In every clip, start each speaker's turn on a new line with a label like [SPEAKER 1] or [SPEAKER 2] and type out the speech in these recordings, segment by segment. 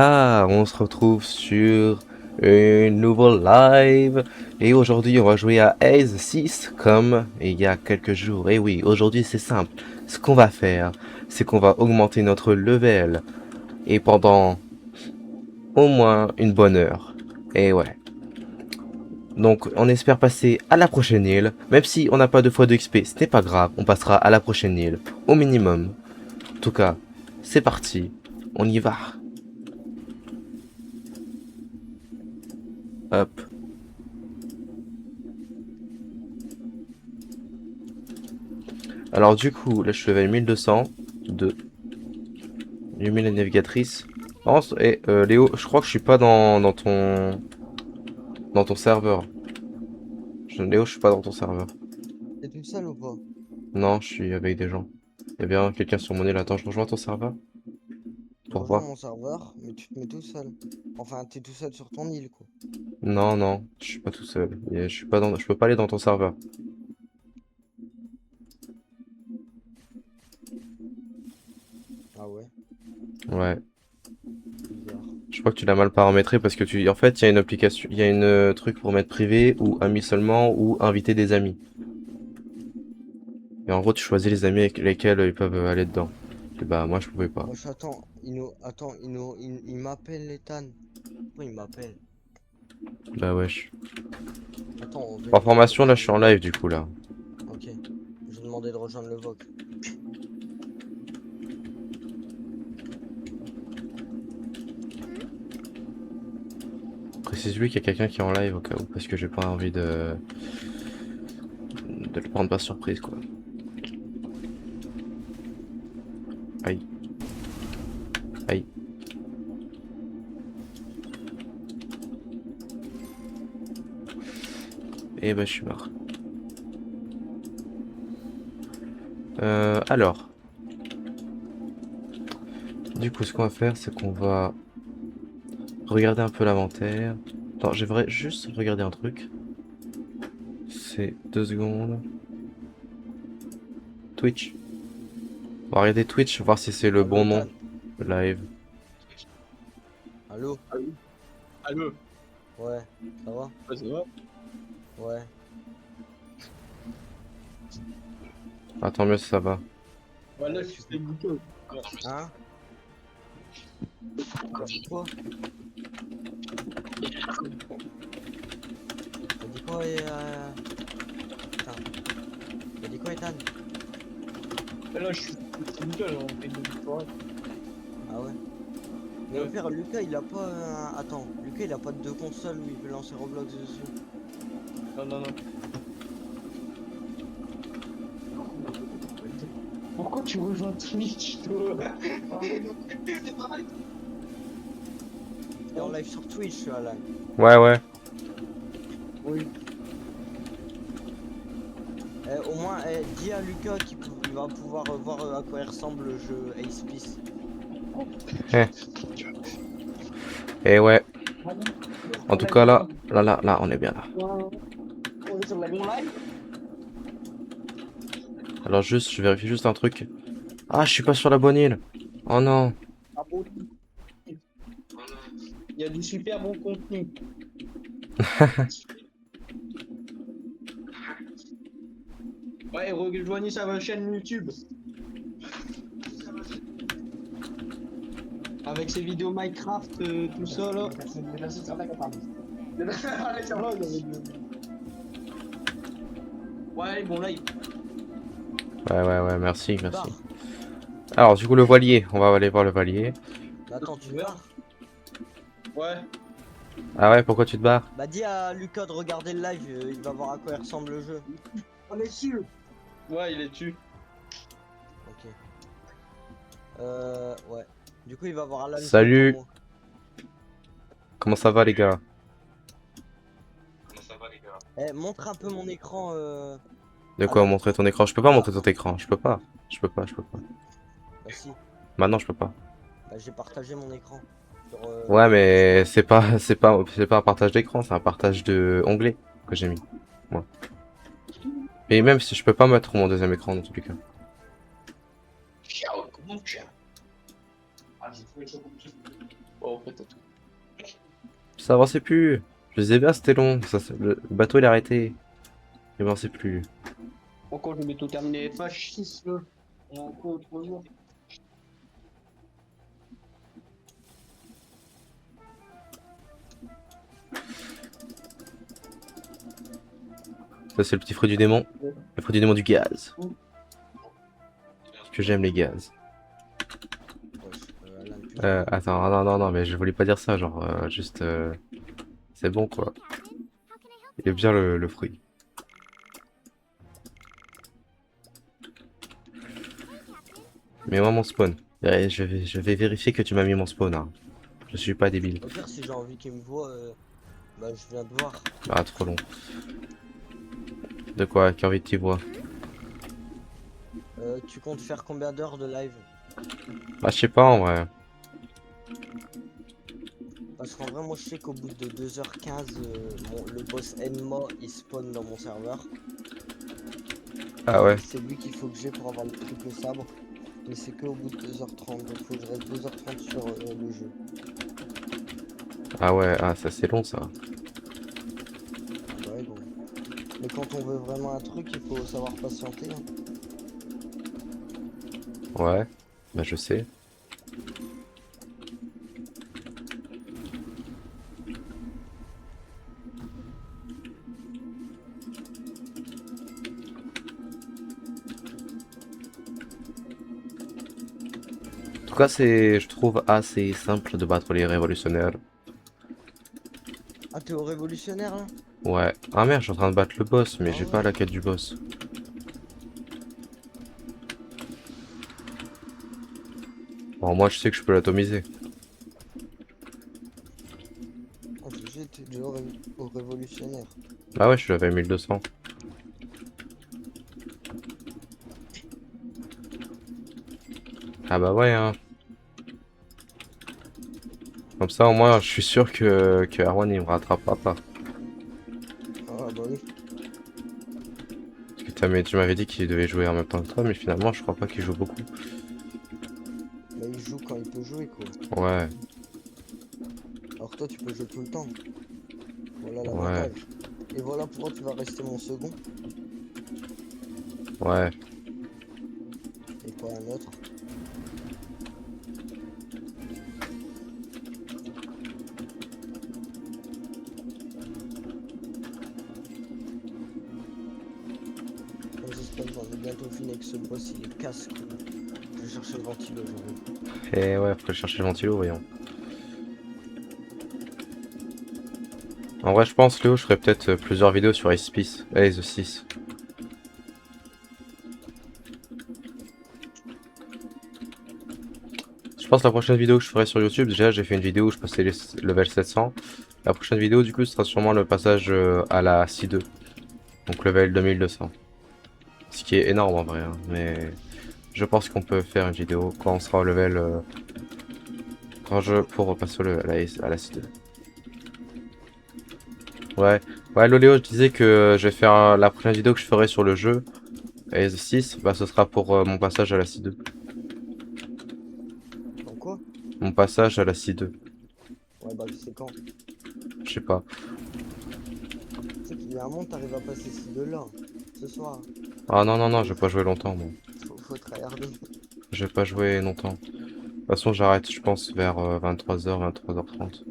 [SPEAKER 1] Ah, on se retrouve sur une nouvelle live et aujourd'hui on va jouer à Ace 6 comme il y a quelques jours. Et oui, aujourd'hui c'est simple. Ce qu'on va faire, c'est qu'on va augmenter notre level et pendant au moins une bonne heure. Et ouais. Donc on espère passer à la prochaine île. Même si on n'a pas 2 fois de XP, ce n'est pas grave, on passera à la prochaine île au minimum. En tout cas, c'est parti. On y va. Hop. Alors du coup, là je suis level 1200 de Lumi la navigatrice. Et Léo, je crois que je suis pas dans ton serveur. Léo, je suis pas dans ton serveur.
[SPEAKER 2] T'es tout seul ou pas?
[SPEAKER 1] Non, je suis avec des gens. Il y a bien quelqu'un sur mon île. Attends, je rejoins ton serveur pour
[SPEAKER 2] Rejoins
[SPEAKER 1] voir.
[SPEAKER 2] mon serveur, mais tu te mets tout seul. Enfin, t'es tout seul sur ton île, quoi.
[SPEAKER 1] Non, non, je suis pas tout seul. Je suis pas dans, je peux pas aller dans ton serveur.
[SPEAKER 2] Ah ouais,
[SPEAKER 1] Ouais.
[SPEAKER 2] bizarre.
[SPEAKER 1] Je crois que tu l'as mal paramétré parce que en fait, il y a une application, il y a une truc pour mettre privé ou amis seulement ou inviter des amis. Et en gros, tu choisis les amis avec lesquels ils peuvent aller dedans. Et bah moi, je pouvais pas.
[SPEAKER 2] Wesh, attends, il m'appelle Ethan. Pourquoi il m'appelle?
[SPEAKER 1] Bah wesh.
[SPEAKER 2] Attends, on
[SPEAKER 1] Par
[SPEAKER 2] vérifie
[SPEAKER 1] information, là, je suis en
[SPEAKER 2] rapidement.
[SPEAKER 1] live du coup là.
[SPEAKER 2] Ok, je vais demander de rejoindre le VOC.
[SPEAKER 1] Précise-lui qu'il y a quelqu'un qui est en live au cas où, parce que j'ai pas envie de le prendre par surprise quoi. Aïe, aïe. Et bah je suis mort. Alors, du coup ce qu'on va faire c'est qu'on va regarder un peu l'inventaire. Attends, j'aimerais juste regarder un truc. C'est 2 secondes. Twitch. On va regarder Twitch, voir si c'est le
[SPEAKER 2] Allô,
[SPEAKER 1] bon nom.
[SPEAKER 2] Ethan?
[SPEAKER 1] Live.
[SPEAKER 2] Allô?
[SPEAKER 3] Allô? Allô?
[SPEAKER 2] Ouais, ça va?
[SPEAKER 3] Ouais, ça va?
[SPEAKER 2] Ouais.
[SPEAKER 1] Ah, tant mieux si ça va.
[SPEAKER 3] Voilà, je suis dégoûté.
[SPEAKER 2] Hein? T'as dit quoi? T'as dit quoi, Putain. T'as dit quoi, Ethan?
[SPEAKER 3] Là, je suis dégoûté, là, on fait une soirée.
[SPEAKER 2] Ah ouais? Mais au pire, Lucas, il a pas Attends, Lucas, il a pas de console où il peut lancer Roblox dessus.
[SPEAKER 3] Non, non, non. Pourquoi tu rejoins Twitch, toi? C'est pareil.
[SPEAKER 2] T'es en live sur Twitch, je suis à live.
[SPEAKER 1] Ouais, ouais.
[SPEAKER 3] Oui.
[SPEAKER 2] Au moins, dis à Lucas qu'il va pouvoir voir à quoi il ressemble le jeu Ace Peace.
[SPEAKER 1] Et ouais. En
[SPEAKER 3] On
[SPEAKER 1] tout
[SPEAKER 3] a
[SPEAKER 1] cas
[SPEAKER 3] dit
[SPEAKER 1] là, là, on est bien là.
[SPEAKER 3] on est sur la bon live?
[SPEAKER 1] Alors juste, je vérifie juste un truc. Ah, je suis pas sur la bonne île. Oh non.
[SPEAKER 3] Ah bon? Il y a du super bon contenu. Ouais, rejoignez sa chaîne YouTube. Avec ses vidéos Minecraft, tout ça là. Ouais, bon live.
[SPEAKER 1] Ouais, merci,
[SPEAKER 2] Tu
[SPEAKER 1] merci.
[SPEAKER 2] pars.
[SPEAKER 1] Alors, du coup, le voilier. On va aller voir le voilier.
[SPEAKER 2] Bah attends, tu
[SPEAKER 3] Ouais.
[SPEAKER 2] pars.
[SPEAKER 3] Ouais.
[SPEAKER 1] Ah ouais, pourquoi tu te barres?
[SPEAKER 2] Bah dis à Lucas de regarder le live, il va voir à quoi il ressemble le jeu.
[SPEAKER 3] On est sûr. Ouais, il est dessus.
[SPEAKER 2] Ok. Ouais. Du coup, il va voir Alan qui est comme
[SPEAKER 1] Salut.
[SPEAKER 2] moi.
[SPEAKER 1] Comment ça va, les gars?
[SPEAKER 2] Montre un peu mon écran,
[SPEAKER 1] De quoi
[SPEAKER 2] Alan.
[SPEAKER 1] montrer ton écran? Je peux pas
[SPEAKER 2] Bah,
[SPEAKER 1] montrer ton écran. Je peux pas. Je peux pas.
[SPEAKER 2] bah si.
[SPEAKER 1] Maintenant, je peux pas.
[SPEAKER 2] Bah j'ai partagé mon écran sur
[SPEAKER 1] Ouais, mais
[SPEAKER 2] Discord.
[SPEAKER 1] c'est pas un partage d'écran, c'est un partage de onglet que j'ai mis. Moi. Et même si je peux pas mettre mon deuxième écran dans tous les cas.
[SPEAKER 3] Oh, peut-être.
[SPEAKER 1] Ça avançait plus. Je disais bien, c'était long. Le bateau, il a arrêté. Il avançait plus.
[SPEAKER 3] Encore, je vais tout terminer. Fascisme. Et encore 3 jours.
[SPEAKER 1] Ça, c'est le petit fruit du démon. Le fruit du démon du gaz.
[SPEAKER 3] Mm.
[SPEAKER 1] Parce que j'aime les gaz.
[SPEAKER 2] Wesh, Alan, plus
[SPEAKER 1] Attends, non, non, non, mais je voulais pas dire ça. Genre, juste. C'est bon, quoi. Il est bien le fruit. Mets-moi mon spawn. Ouais, je vais vérifier que tu m'as mis mon spawn, hein. Je suis pas débile.
[SPEAKER 2] Au pire, si j'ai envie qu'il me voit, bah je viens de voir.
[SPEAKER 1] Ah, trop long. De quoi? Qui a envie de t'y voir?
[SPEAKER 2] Tu comptes faire combien d'heures de live?
[SPEAKER 1] Bah, je sais pas, en vrai.
[SPEAKER 2] Parce qu'en vrai, moi je sais qu'au bout de 2h15, le boss Enma il spawn dans mon serveur.
[SPEAKER 1] Ah ouais.
[SPEAKER 2] C'est lui qu'il faut que j'ai pour avoir le triple sabre. Mais c'est que au bout de 2h30, donc faut que je reste 2h30 sur le jeu.
[SPEAKER 1] Ah ouais, ah, ça c'est long, ça.
[SPEAKER 2] Ah ouais, bon. Mais quand on veut vraiment un truc, il faut savoir patienter, hein.
[SPEAKER 1] Ouais. Bah, je sais. En tout cas, c'est, je trouve, assez simple de battre les révolutionnaires.
[SPEAKER 2] Ah, t'es au révolutionnaire là?
[SPEAKER 1] Ouais. Ah merde, je suis en train de battre le boss, mais
[SPEAKER 2] Ah
[SPEAKER 1] j'ai
[SPEAKER 2] ouais.
[SPEAKER 1] pas la quête du boss. Bon, moi, je sais que je peux l'atomiser.
[SPEAKER 2] Ah, t'es déjà au révolutionnaire.
[SPEAKER 1] Ah ouais, je suis level 1200. Ah bah ouais, hein. Comme ça, au moins, je suis sûr que Erwan, il me rattrapera pas.
[SPEAKER 2] Ah bah oui.
[SPEAKER 1] Parce que tu m'avais dit qu'il devait jouer en même temps que toi, mais finalement, je crois pas qu'il joue beaucoup.
[SPEAKER 2] Bah il joue quand il peut jouer quoi.
[SPEAKER 1] Ouais,
[SPEAKER 2] Alors toi tu peux jouer tout le temps. Voilà
[SPEAKER 1] ouais,
[SPEAKER 2] l'avantage. Et voilà pourquoi tu vas rester mon second
[SPEAKER 1] ouais.
[SPEAKER 2] et pas un autre. Moi, j'espère que j'en ai bientôt fini avec ce boss, il est casse quoi. Je vais chercher le ventilo j'en
[SPEAKER 1] Et ouais, faut chercher le ventilo, voyons. En vrai, je pense, Léo, je ferai peut-être plusieurs vidéos sur Ace Peace, Ace 6. Je pense que la prochaine vidéo que je ferai sur YouTube, déjà, j'ai fait une vidéo où je passais les level 700. La prochaine vidéo, du coup, ce sera sûrement le passage à la C2. Donc level 2200. Ce qui est énorme en vrai, hein, mais je pense qu'on peut faire une vidéo quand on sera au level. Quand je. Pour passer au level à la C2. Ouais, ouais, Loléo, je disais que je vais faire la prochaine vidéo que je ferai sur le jeu, Ace 6, bah ce sera pour mon passage à la C2.
[SPEAKER 2] Dans quoi?
[SPEAKER 1] Mon passage à la C2.
[SPEAKER 2] Ouais bah c'est quand?
[SPEAKER 1] Je sais pas.
[SPEAKER 2] Tu sais qu'il y a un monde t'arrives à passer ces deux là. Ce soir.
[SPEAKER 1] Ah non, non, non, je vais pas jouer longtemps, bon.
[SPEAKER 2] Faut tryharder.
[SPEAKER 1] Je vais pas jouer longtemps. De toute façon, j'arrête, je pense, vers 23h, 23h30.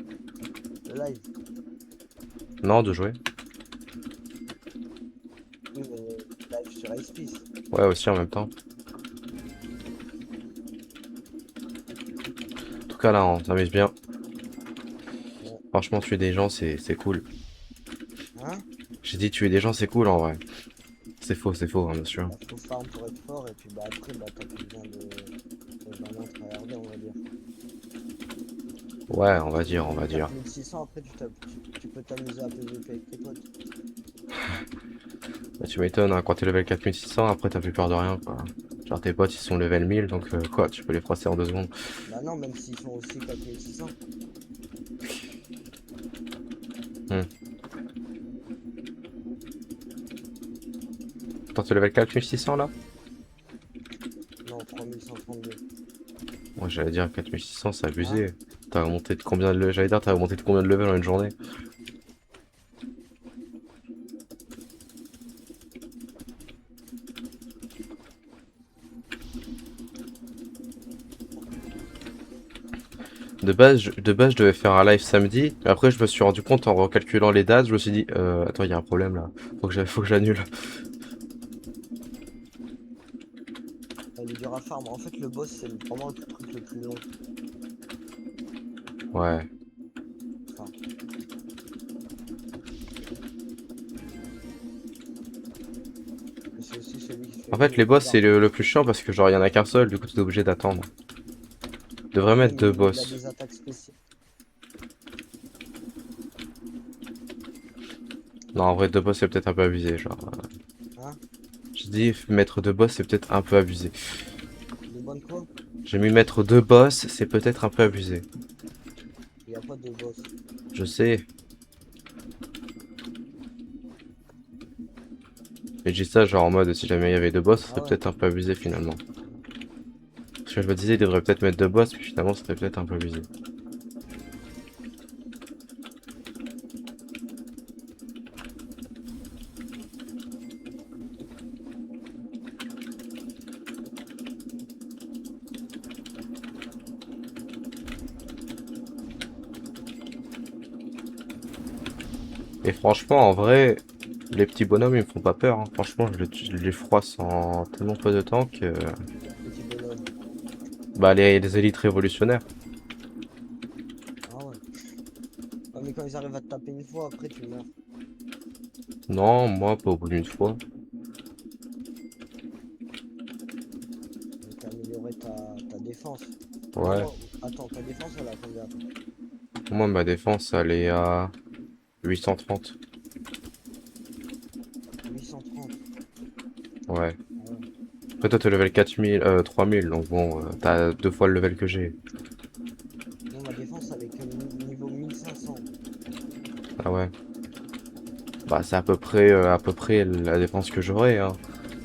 [SPEAKER 2] Le live.
[SPEAKER 1] Non, de jouer.
[SPEAKER 2] Oui mais live sur Ice Peace.
[SPEAKER 1] Ouais, aussi en même temps. En tout cas, là, on s'amuse bien.
[SPEAKER 2] Ouais.
[SPEAKER 1] Franchement, tuer des gens, c'est cool.
[SPEAKER 2] Hein?
[SPEAKER 1] J'ai dit tuer des gens, c'est cool en vrai. C'est faux, hein, bien sûr.
[SPEAKER 2] Bah, faut farm pour être fort et puis bah après bah t'as plus besoin de vraiment tryharder on va dire.
[SPEAKER 1] Ouais, on va dire, on va dire.
[SPEAKER 2] 4600 après tu peux t'amuser à PVP avec tes potes.
[SPEAKER 1] Bah, tu m'étonnes, hein, quand t'es level 4600, après t'as plus peur de rien, quoi. Genre tes potes, ils sont level 1000, donc quoi, tu peux les froisser en 2 secondes.
[SPEAKER 2] Bah non même s'ils sont aussi 4600.
[SPEAKER 1] Attends, t'es level 4600 là?
[SPEAKER 2] Non 3132.
[SPEAKER 1] Moi j'allais dire 4600, c'est abusé. T'as remonté de combien de... J'allais dire, t'as remonté de combien de level en une journée? De base, je devais faire un live samedi. Mais après, je me suis rendu compte en recalculant les dates, je me suis dit, attends, il y a un problème là. Faut que j'annule.
[SPEAKER 2] Il est dur à farm. En fait, le boss, c'est vraiment le truc le plus long.
[SPEAKER 1] Ouais.
[SPEAKER 2] Enfin, c'est aussi celui qui fait
[SPEAKER 1] En
[SPEAKER 2] le
[SPEAKER 1] fait,
[SPEAKER 2] plus
[SPEAKER 1] les
[SPEAKER 2] de
[SPEAKER 1] boss, c'est
[SPEAKER 2] dégâts.
[SPEAKER 1] le plus chiant parce que genre, il y en a qu'un seul, du coup, t'es obligé d'attendre. Devrait
[SPEAKER 2] Ouais,
[SPEAKER 1] mettre
[SPEAKER 2] mais
[SPEAKER 1] deux
[SPEAKER 2] il a
[SPEAKER 1] boss.
[SPEAKER 2] des attaques spéciales.
[SPEAKER 1] Non, en vrai, deux boss, c'est peut-être un peu abusé. Genre,
[SPEAKER 2] Hein?
[SPEAKER 1] je dis, mettre deux boss, c'est peut-être un peu abusé.
[SPEAKER 2] De bonne quoi?
[SPEAKER 1] J'ai mis mettre deux boss, c'est peut-être un peu abusé.
[SPEAKER 2] Il n'y a pas de boss.
[SPEAKER 1] Je sais. Mais je dis ça, genre en mode, si jamais il y avait deux boss, ce serait
[SPEAKER 2] Ah ouais.
[SPEAKER 1] peut-être un peu abusé finalement. Parce que je me disais, il devrait peut-être mettre deux boss, puis finalement, ce serait peut-être un peu abusé. Et franchement, en vrai, les petits bonhommes, ils me font pas peur, hein. Franchement, je les froisse en tellement peu de temps que...
[SPEAKER 2] Petit bonhomme.
[SPEAKER 1] Bah, les élites révolutionnaires.
[SPEAKER 2] Ah ouais. Ouais, mais quand ils arrivent à te taper une fois, après tu meurs.
[SPEAKER 1] Non, moi, pas au bout d'une fois.
[SPEAKER 2] Donc améliorer ta défense.
[SPEAKER 1] Ouais.
[SPEAKER 2] Non, attends, ta défense elle a combien?
[SPEAKER 1] Moi, ma défense, elle est à 830.
[SPEAKER 2] 830.
[SPEAKER 1] Ouais.
[SPEAKER 2] Ah ouais.
[SPEAKER 1] Après, toi, t'es level 4000, 3000, donc bon, t'as deux fois le level que j'ai.
[SPEAKER 2] Non, ma défense elle est que niveau 1500.
[SPEAKER 1] Ah ouais. Bah, c'est à peu près la défense que j'aurais, hein.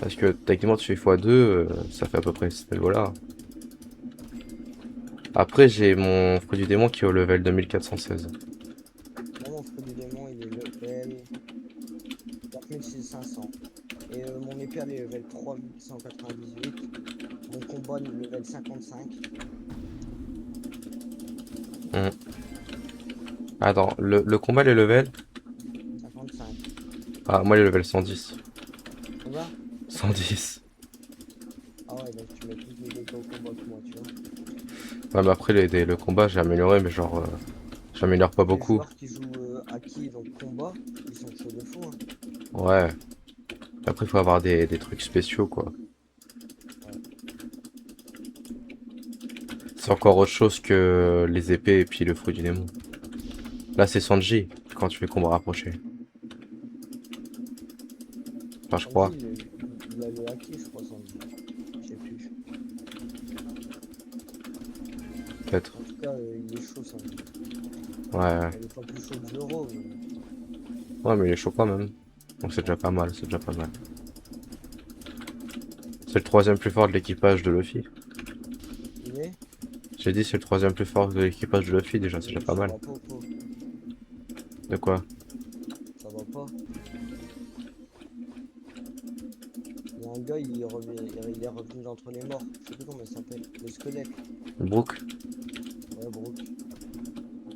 [SPEAKER 1] Parce que techniquement, tu fais x2, ça fait à peu près ce niveau-là. Après, j'ai mon fruit du démon qui est au level 2416.
[SPEAKER 2] Moi, mon fruit du démon il est level 4500. Et mon épée elle est level 3198. Mon combat level 55.
[SPEAKER 1] Hmm. Attends, le combat, les levels?
[SPEAKER 2] 55.
[SPEAKER 1] Ah, moi, les level 110.
[SPEAKER 2] Combien?
[SPEAKER 1] 110.
[SPEAKER 2] Ah ouais, donc tu mets plus de dégâts au combat que moi, tu vois.
[SPEAKER 1] Ouais, mais après, le combat, j'ai amélioré, mais genre, j'améliore pas
[SPEAKER 2] Les
[SPEAKER 1] beaucoup.
[SPEAKER 2] joueurs qui jouent Aki, donc combat, ils sont chauds de fou, hein.
[SPEAKER 1] Ouais. Après, il faut avoir des trucs spéciaux, quoi.
[SPEAKER 2] Ouais.
[SPEAKER 1] C'est encore autre chose que les épées et puis le fruit du démon. Là, c'est Sanji, quand tu fais combat rapproché. Enfin, je
[SPEAKER 2] Sanji,
[SPEAKER 1] crois.
[SPEAKER 2] il a le Aki, je crois, Sanji. Je sais plus.
[SPEAKER 1] Peut-être.
[SPEAKER 2] En tout cas, il est chaud, Sanji.
[SPEAKER 1] Ouais, ouais.
[SPEAKER 2] Il est pas plus chaud que Zoro, mais
[SPEAKER 1] Ouais, mais il est chaud quand même. Donc c'est déjà pas mal, c'est déjà pas mal. C'est le troisième plus fort de l'équipage de Luffy.
[SPEAKER 2] il est.
[SPEAKER 1] J'ai dit c'est le troisième plus fort de l'équipage de Luffy déjà, c'est déjà pas
[SPEAKER 2] Ça
[SPEAKER 1] mal.
[SPEAKER 2] va pas ou quoi?
[SPEAKER 1] De quoi?
[SPEAKER 2] Ça va pas. Il y a un gars, il est revenu d'entre les morts. Je sais plus comment il s'appelle. Le squelette.
[SPEAKER 1] Brook?
[SPEAKER 2] Ouais, Brook.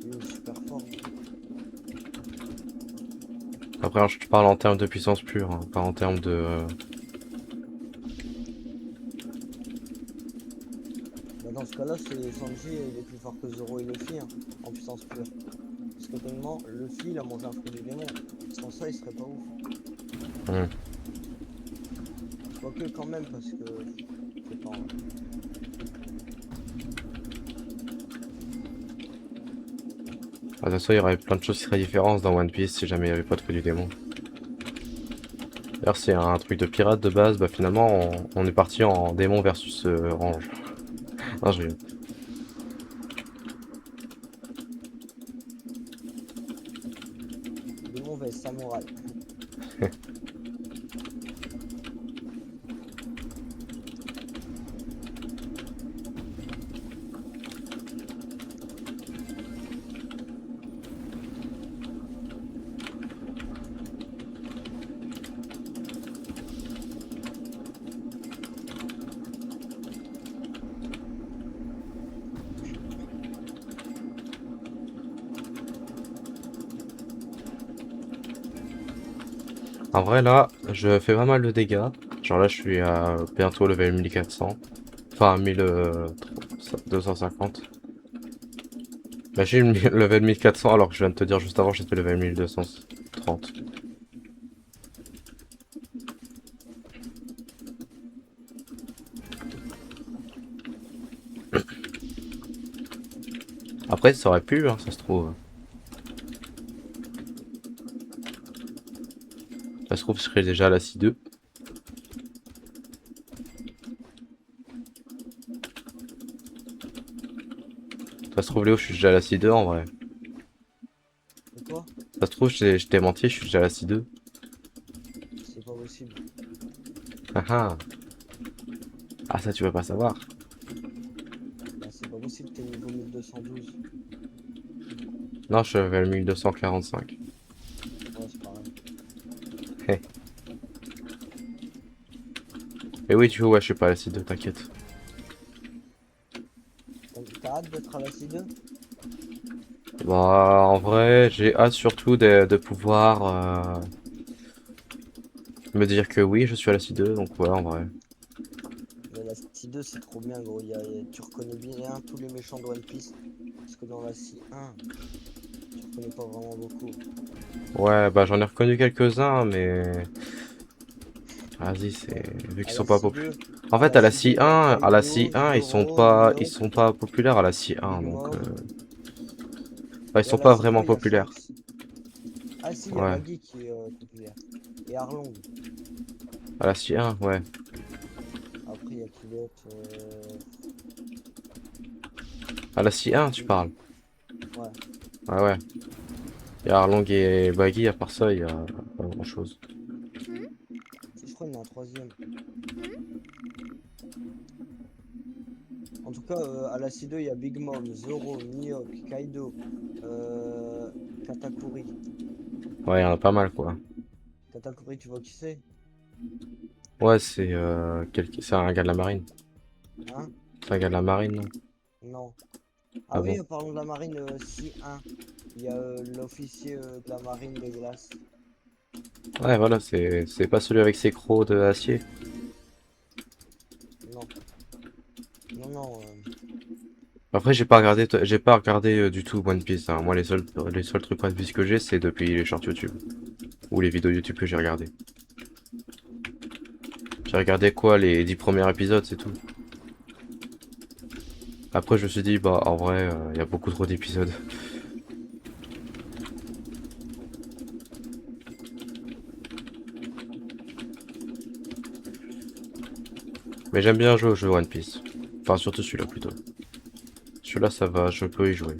[SPEAKER 2] Il est super fort.
[SPEAKER 1] Après, je te parle en termes de puissance pure, hein, pas en termes de...
[SPEAKER 2] Bah, dans ce cas-là, c'est Sanji, il est plus fort que Zoro et Luffy, hein, en puissance pure. Parce que tellement, Luffy, il a mangé un fruit du démon. Sans ça, il serait pas ouf.
[SPEAKER 1] Hmm.
[SPEAKER 2] Quoique quand même, parce que... Je sais pas, hein.
[SPEAKER 1] Ah, de toute façon, il y aurait plein de choses qui seraient différentes dans One Piece si jamais il n'y avait pas de fruit du démon. D'ailleurs, c'est un truc de pirate de base, bah finalement, on est parti en démon versus ange. Non, je rigole.
[SPEAKER 2] Démon vs samouraï.
[SPEAKER 1] En vrai, là, je fais pas mal de dégâts. Genre là, je suis à bientôt level 1400. Enfin, 1250. Imagine level 1400 alors que je viens de te dire juste avant j'étais level 1230. Après, ça aurait pu, hein, ça se trouve. Ça se trouve, je serais déjà à la C2. Ça se trouve, Léo, je suis déjà à la C2 en vrai.
[SPEAKER 2] Et quoi?
[SPEAKER 1] Ça se trouve, je t'ai menti, je suis déjà à la C2.
[SPEAKER 2] C'est pas possible.
[SPEAKER 1] Ah ah. Ah, ça, tu veux pas savoir.
[SPEAKER 2] Bah, c'est pas possible, t'es niveau 1212.
[SPEAKER 1] Non, je suis level 1245.
[SPEAKER 2] Ouais, c'est pareil.
[SPEAKER 1] Hé. Mais oui, tu vois, ouais, je suis pas à la C2, t'inquiète.
[SPEAKER 2] T'as hâte d'être à la C2?
[SPEAKER 1] Bah, en vrai, j'ai hâte surtout de pouvoir me dire que oui, je suis à la C2, donc ouais, en vrai.
[SPEAKER 2] Mais la C2 c'est trop bien gros, tu reconnais bien tous les méchants de One Piece. Parce que dans la C1, tu reconnais pas vraiment beaucoup.
[SPEAKER 1] Ouais, bah j'en ai reconnu quelques-uns, mais vas-y, c'est vu qu'ils
[SPEAKER 2] À
[SPEAKER 1] sont
[SPEAKER 2] la
[SPEAKER 1] pas populaires.
[SPEAKER 2] C2,
[SPEAKER 1] En
[SPEAKER 2] à
[SPEAKER 1] fait,
[SPEAKER 2] la C2, il y a
[SPEAKER 1] À la
[SPEAKER 2] Kaido,
[SPEAKER 1] C1,
[SPEAKER 2] Zoro,
[SPEAKER 1] ils
[SPEAKER 2] Mihawk,
[SPEAKER 1] sont pas populaires à la C1,
[SPEAKER 2] Big
[SPEAKER 1] donc
[SPEAKER 2] Mom.
[SPEAKER 1] enfin, ils
[SPEAKER 2] Et à
[SPEAKER 1] sont
[SPEAKER 2] la
[SPEAKER 1] pas vraiment
[SPEAKER 2] C2, il y a
[SPEAKER 1] populaires.
[SPEAKER 2] Shanks. Ah si, il y a
[SPEAKER 1] Ouais,
[SPEAKER 2] Buggy qui est populaire. Et Arlong.
[SPEAKER 1] à la C1, ouais.
[SPEAKER 2] Après, il y a qui d'autre
[SPEAKER 1] À la C1, tu
[SPEAKER 2] Oui,
[SPEAKER 1] parles.
[SPEAKER 2] ouais.
[SPEAKER 1] Ouais, ouais. Il y a Arlong et Baggy, à part ça, il y a pas grand-chose.
[SPEAKER 2] Si, je crois qu'il y en a un troisième. En tout cas, à la C2, il y a Big Mom, Zoro, Mihawk, Kaido, euh, Katakuri.
[SPEAKER 1] Ouais, il y en a pas mal, quoi.
[SPEAKER 2] Katakuri, tu vois qui c'est?
[SPEAKER 1] Ouais, c'est un gars de la marine.
[SPEAKER 2] Hein?
[SPEAKER 1] C'est un gars de la marine, non?
[SPEAKER 2] Non.
[SPEAKER 1] Ah
[SPEAKER 2] Ah
[SPEAKER 1] bon?
[SPEAKER 2] oui, parlons de la marine C1. Il y a l'officier de la marine de glace.
[SPEAKER 1] Ouais, voilà, c'est pas celui avec ses crocs de acier.
[SPEAKER 2] Non. Non, non.
[SPEAKER 1] Après, j'ai pas regardé du tout One Piece, hein. Moi, les seuls trucs One Piece que j'ai, c'est depuis les shorts YouTube. Ou les vidéos YouTube que j'ai regardées. J'ai regardé quoi, les 10 premiers épisodes, c'est tout. Après, je me suis dit, bah, en vrai, il y a beaucoup trop d'épisodes. Mais j'aime bien jouer au jeu One Piece. Enfin, surtout celui-là, plutôt. Celui-là, ça va, je peux y jouer.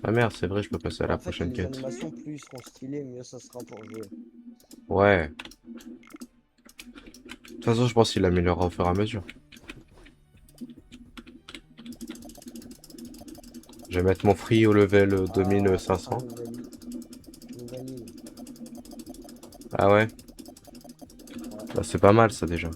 [SPEAKER 1] Ah merde, c'est vrai, je peux passer à
[SPEAKER 2] Bah,
[SPEAKER 1] la
[SPEAKER 2] en fait,
[SPEAKER 1] prochaine
[SPEAKER 2] les
[SPEAKER 1] quête.
[SPEAKER 2] animations, plus ils seront stylés, mieux ça sera pour jouer.
[SPEAKER 1] Ouais. De toute façon, je pense qu'il améliorera au fur et à mesure. Je vais mettre mon free au level
[SPEAKER 2] Ah, ça sera
[SPEAKER 1] 2500.
[SPEAKER 2] nouvelle île.
[SPEAKER 1] Ah ouais?
[SPEAKER 2] Ouais.
[SPEAKER 1] Bah, c'est pas mal, ça, déjà.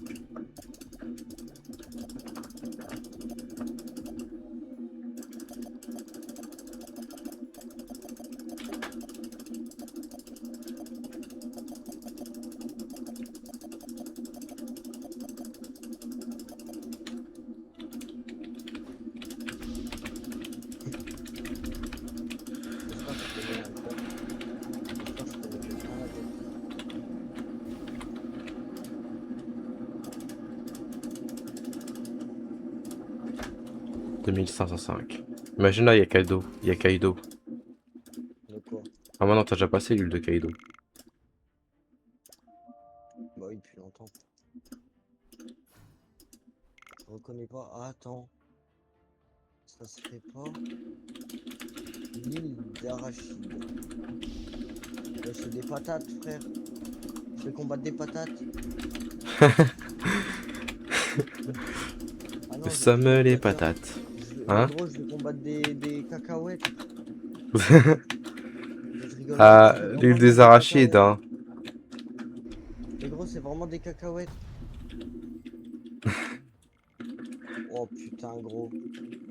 [SPEAKER 2] J'espère que je connais un code. J'espère que je connais quelqu'un là-dedans.
[SPEAKER 1] 2505. Imagine là, il y a Kaido. Il y a Kaido.
[SPEAKER 2] De quoi?
[SPEAKER 1] Ah, maintenant, t'as déjà passé l'île de Kaido.
[SPEAKER 2] Bah oui, depuis longtemps. Je reconnais pas. Ah, attends. Ça serait pas l'île d'Arachide. C'est des patates, frère. Je vais combattre des patates. Ah non,
[SPEAKER 1] Ça
[SPEAKER 2] je vais
[SPEAKER 1] me les
[SPEAKER 2] combattre.
[SPEAKER 1] patates.
[SPEAKER 2] Mais
[SPEAKER 1] Hein?
[SPEAKER 2] gros, je vais combattre des cacahuètes. Mais je rigole pas,
[SPEAKER 1] Ah,
[SPEAKER 2] c'est
[SPEAKER 1] l'île
[SPEAKER 2] vraiment bien
[SPEAKER 1] des
[SPEAKER 2] des
[SPEAKER 1] arachides,
[SPEAKER 2] cacahuètes.
[SPEAKER 1] hein.
[SPEAKER 2] Mais gros, c'est vraiment des cacahuètes. Oh putain, gros.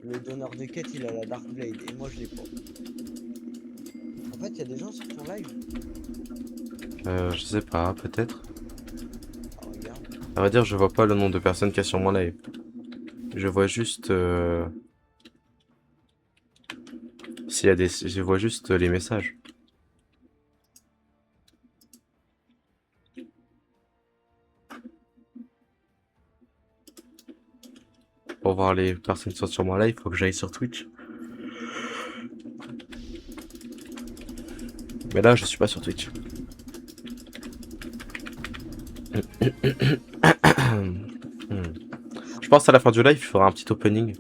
[SPEAKER 2] Le donneur de quête, il a la Dark Blade et moi, je l'ai pas. En fait, il y a des gens sur ton live.
[SPEAKER 1] Je sais pas, peut-être.
[SPEAKER 2] Ah, regarde.
[SPEAKER 1] À vrai dire, je vois pas le nombre de personnes qu'il y a sur mon live. Je vois juste... s'il y a des... Je vois juste les messages. Pour voir les personnes qui sont sur mon live, faut que j'aille sur Twitch. Mais là, je suis pas sur Twitch. Je pense à la fin du live, il faudra un petit opening.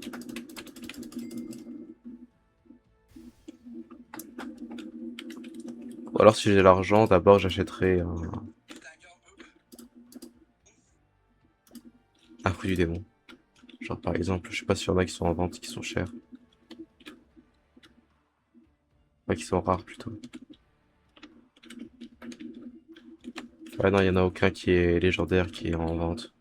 [SPEAKER 1] Ou alors si j'ai l'argent, d'abord j'achèterai un fruit du démon. Genre par exemple, je sais pas s'il y en a qui sont en vente, qui sont chers. Pas qui sont rares plutôt. Ouais non, il y en a aucun qui est légendaire, qui est en vente.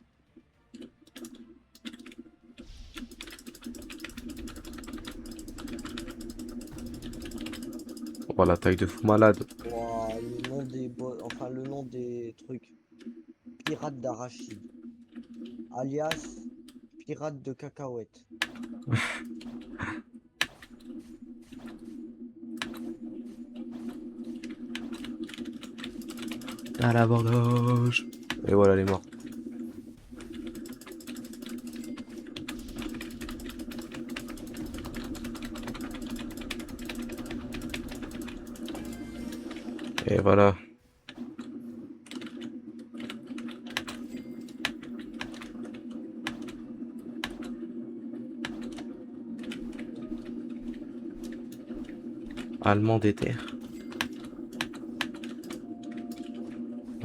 [SPEAKER 1] Oh la taille de fou malade.
[SPEAKER 2] Ouah, le nom des enfin le nom des trucs. Pirate d'arachide. Alias pirate de cacahuètes.
[SPEAKER 1] À l'abordage. Et voilà, elle est morte. Et voilà. Allemand des terres.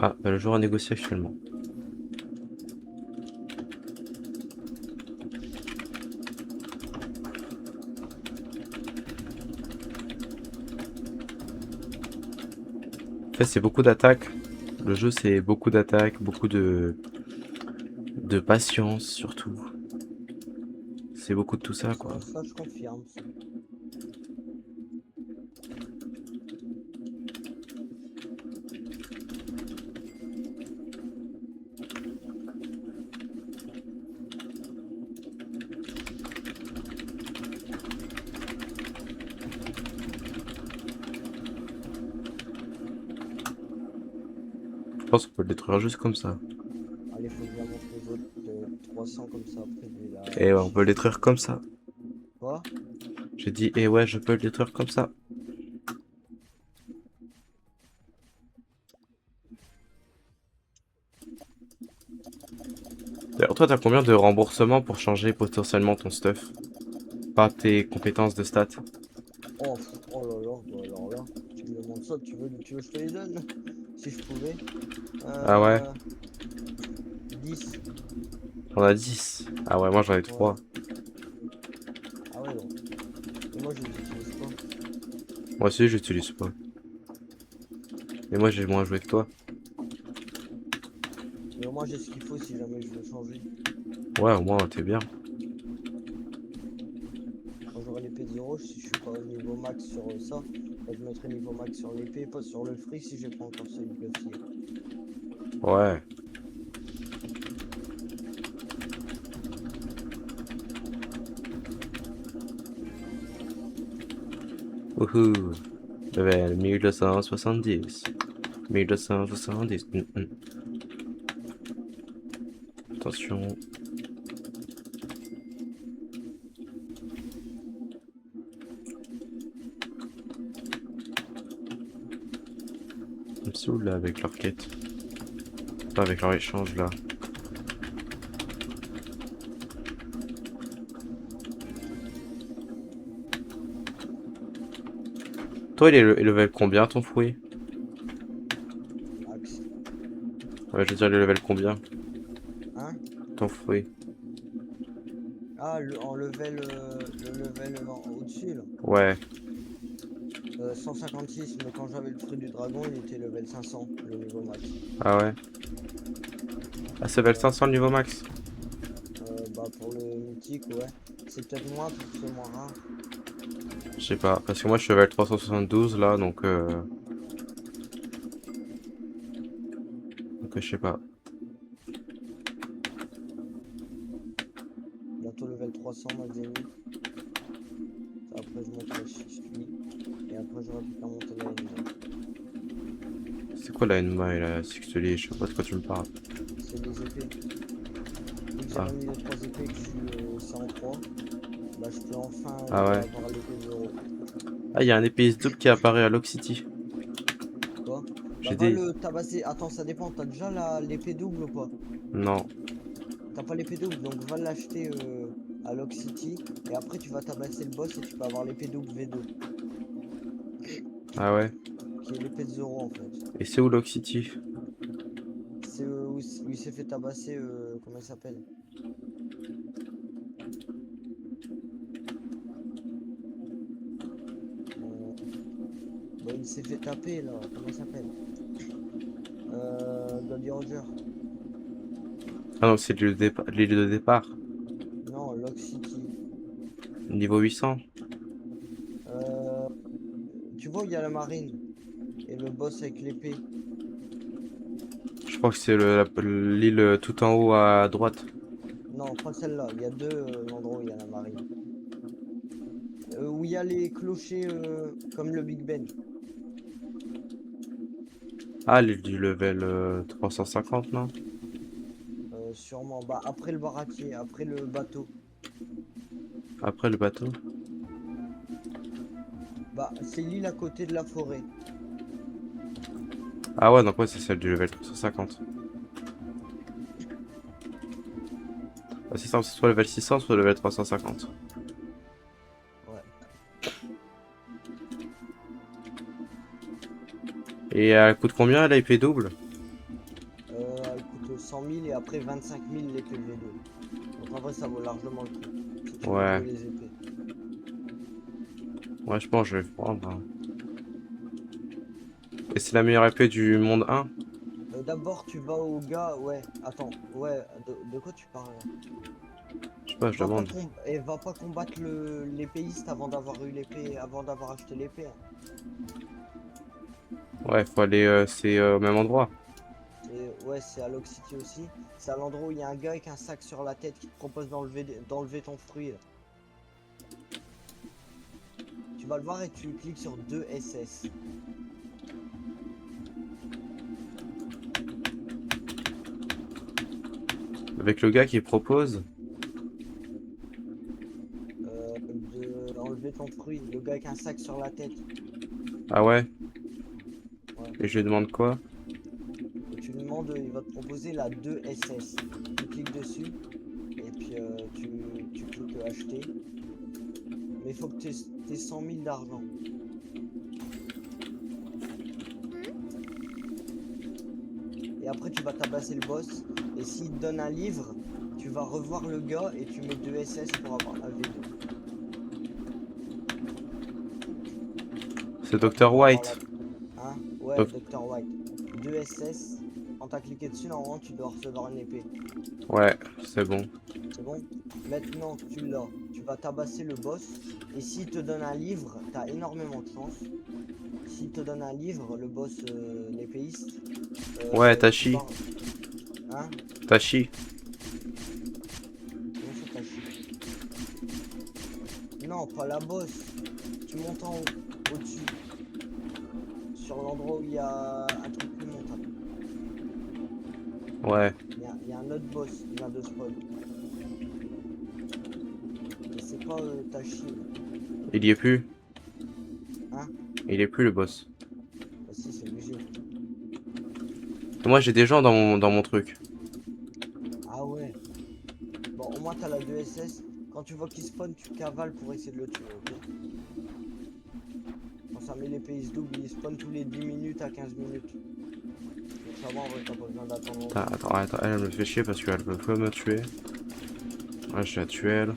[SPEAKER 1] Ah, bah, le joueur a négocié actuellement. En fait, c'est beaucoup d'attaques. Le jeu, c'est beaucoup d'attaques, beaucoup de patience surtout. C'est beaucoup de tout ça, quoi.
[SPEAKER 2] Ça je confirme. Ça.
[SPEAKER 1] Je pense qu'on peut le détruire juste comme ça.
[SPEAKER 2] Allez, faut que je la montre les autres de 300 comme ça après je vais la.
[SPEAKER 1] Et ouais, on peut le détruire comme ça.
[SPEAKER 2] Quoi?
[SPEAKER 1] J'ai dit, et ouais, je peux le détruire comme ça. D'ailleurs, toi, t'as combien de remboursements pour changer potentiellement ton stuff? Pas tes compétences de stats.
[SPEAKER 2] Oh, oh là là, bah alors là, tu me demandes ça, tu veux que je te les donne? Si je pouvais.
[SPEAKER 1] Ah ouais?
[SPEAKER 2] 10.
[SPEAKER 1] T'en as 10. Ah ouais, moi j'en ai
[SPEAKER 2] Ouais.
[SPEAKER 1] 3.
[SPEAKER 2] Ah ouais, donc. Et moi je les utilise pas.
[SPEAKER 1] Moi aussi, j'utilise pas. Mais moi, j'ai moins joué que toi.
[SPEAKER 2] Mais au moins j'ai ce qu'il faut si jamais je veux changer.
[SPEAKER 1] Ouais, au moins, t'es bien.
[SPEAKER 2] Quand j'aurai l'épée de zéro, si je suis pas au niveau max sur ça, bah, je mettrai niveau max sur l'épée, pas sur le fric si j'ai pas encore celui de le fil.
[SPEAKER 1] Ouais. Wouhou. Level 1270. 1270. Attention. Ils me saoulent là avec leur quête. Pas avec leur échange là. Toi, il est level combien ton fruit?
[SPEAKER 2] Max.
[SPEAKER 1] Ouais, je veux dire, il est level combien?
[SPEAKER 2] Hein?
[SPEAKER 1] Ton fruit.
[SPEAKER 2] Ah, en level, le level au-dessus là.
[SPEAKER 1] Ouais.
[SPEAKER 2] 156, mais quand j'avais le fruit du dragon, il était level 500, le niveau max.
[SPEAKER 1] Ah ouais. Ah, c'est level 500 le niveau max.
[SPEAKER 2] Bah pour le mythique, ouais. C'est peut-être moins parce que c'est moins rare.
[SPEAKER 1] Je sais pas, parce que moi je suis level 372 là, donc je sais pas.
[SPEAKER 2] Bientôt level 300, moi, Zénith. Après, je monte la 6 et après, j'aurai plus qu'à monter la N.
[SPEAKER 1] C'est quoi la Enma et la Sixtely? Je sais pas de quoi tu me parles.
[SPEAKER 2] C'est des épées. Vu que j'ai
[SPEAKER 1] Ah,
[SPEAKER 2] remis les 3 épées que je suis au 103, bah, je peux enfin
[SPEAKER 1] ah ouais.
[SPEAKER 2] avoir l'épée de zéro.
[SPEAKER 1] Ah, il y a un épéiste double qui apparaît à Lock City.
[SPEAKER 2] Quoi? Bah,
[SPEAKER 1] J'ai
[SPEAKER 2] va
[SPEAKER 1] des...
[SPEAKER 2] le tabasser. Attends, ça dépend. T'as déjà l'épée double ou pas?
[SPEAKER 1] Non.
[SPEAKER 2] T'as pas l'épée double, donc va l'acheter à Lock City. Et après, tu vas tabasser le boss et tu peux avoir l'épée double V2.
[SPEAKER 1] Ah ouais.
[SPEAKER 2] Qui est l'épée de zéro en fait.
[SPEAKER 1] Et c'est où Lock City?
[SPEAKER 2] C'est où il s'est fait tabasser. Comment il s'appelle? Bah, il s'est fait taper là. Comment il s'appelle? Goldie Roger.
[SPEAKER 1] Ah non, c'est l'île de départ.
[SPEAKER 2] Non, Lock City.
[SPEAKER 1] Niveau 800.
[SPEAKER 2] Euh, Tu vois où il y a la marine et le boss avec l'épée.
[SPEAKER 1] Je crois que c'est l'île tout en haut à droite.
[SPEAKER 2] Non, pas celle-là. Il y a deux endroits où il y a la marine. Où il y a les clochers comme le Big Ben.
[SPEAKER 1] Ah, l'île du level 350, non?
[SPEAKER 2] Sûrement. Bah, après le baraquet, après le bateau.
[SPEAKER 1] Après le bateau?
[SPEAKER 2] Bah, c'est l'île à côté de la forêt.
[SPEAKER 1] Ah ouais, donc ouais, c'est celle du level 350. Bah, c'est ça, c'est soit level 600, soit level 350.
[SPEAKER 2] Ouais.
[SPEAKER 1] Et elle coûte combien la épée double?
[SPEAKER 2] Elle coûte 100 000 et après 25 000 l'épée V2. Donc en vrai, ça vaut largement le coup. Si tu veux
[SPEAKER 1] Ouais.
[SPEAKER 2] jouer les épées.
[SPEAKER 1] Ouais, je pense que je vais prendre, hein. Et c'est la meilleure épée du monde 1?
[SPEAKER 2] D'abord, tu vas au gars. Ouais, attends. Ouais, de quoi tu parles là?
[SPEAKER 1] Je sais pas, je demande.
[SPEAKER 2] Et va pas combattre l'épéiste avant d'avoir eu l'épée, avant d'avoir acheté l'épée, hein.
[SPEAKER 1] Ouais, faut aller, c'est au même endroit.
[SPEAKER 2] Et ouais, c'est à Lock City aussi. C'est à l'endroit où il y a un gars avec un sac sur la tête qui te propose d'enlever ton fruit, là. Tu vas le voir et tu cliques sur 2 SS.
[SPEAKER 1] Avec le gars qui propose.
[SPEAKER 2] D'enlever ton fruit. Le gars avec un sac sur la tête.
[SPEAKER 1] Ah ouais?
[SPEAKER 2] Ouais.
[SPEAKER 1] Et je lui demande quoi?
[SPEAKER 2] Et tu lui demandes, il va te proposer la 2 SS. Tu cliques dessus. Et puis tu cliques acheter. Mais il faut que tu aies 100 000 d'argent. Et après tu vas tabasser le boss. Et s'il te donne un livre, tu vas revoir le gars et tu mets 2 SS pour avoir un V2.
[SPEAKER 1] C'est
[SPEAKER 2] Pour
[SPEAKER 1] Dr.
[SPEAKER 2] avoir
[SPEAKER 1] White.
[SPEAKER 2] Hein? Ouais,
[SPEAKER 1] Doc-
[SPEAKER 2] Dr. White. 2 SS. Quand t'as cliqué dessus, normalement tu dois recevoir une épée.
[SPEAKER 1] Ouais, c'est bon.
[SPEAKER 2] C'est bon? Maintenant que tu l'as, tu vas tabasser le boss. Et s'il te donne un livre, t'as énormément de chance. S'il te donne un livre, le boss, l'épéiste.
[SPEAKER 1] Ouais,
[SPEAKER 2] tu
[SPEAKER 1] Tachi.
[SPEAKER 2] vas- Hein?
[SPEAKER 1] Tachi.
[SPEAKER 2] Comment ça Tachi? Non, pas la boss. Tu montes en haut, au-dessus. Sur l'endroit où il y a un truc qui monte, hein.
[SPEAKER 1] Ouais.
[SPEAKER 2] Il y a un autre boss qui vient de spawn. Mais c'est pas Tachi.
[SPEAKER 1] Il y est plus.
[SPEAKER 2] Hein?
[SPEAKER 1] Il est plus le boss.
[SPEAKER 2] Bah si, c'est obligé.
[SPEAKER 1] Moi j'ai des gens dans mon truc.
[SPEAKER 2] Ah ouais. Bon, au moins t'as la 2SS. Quand tu vois qu'il spawn, tu cavales pour essayer de le tuer, ok? Quand ça met les pays double, il spawn tous les 10 minutes à 15 minutes. Donc ça va, en vrai, t'as pas besoin d'attendre longtemps.
[SPEAKER 1] Attends, elle me fait chier parce qu'elle veut me tuer. Ouais, je la tue elle.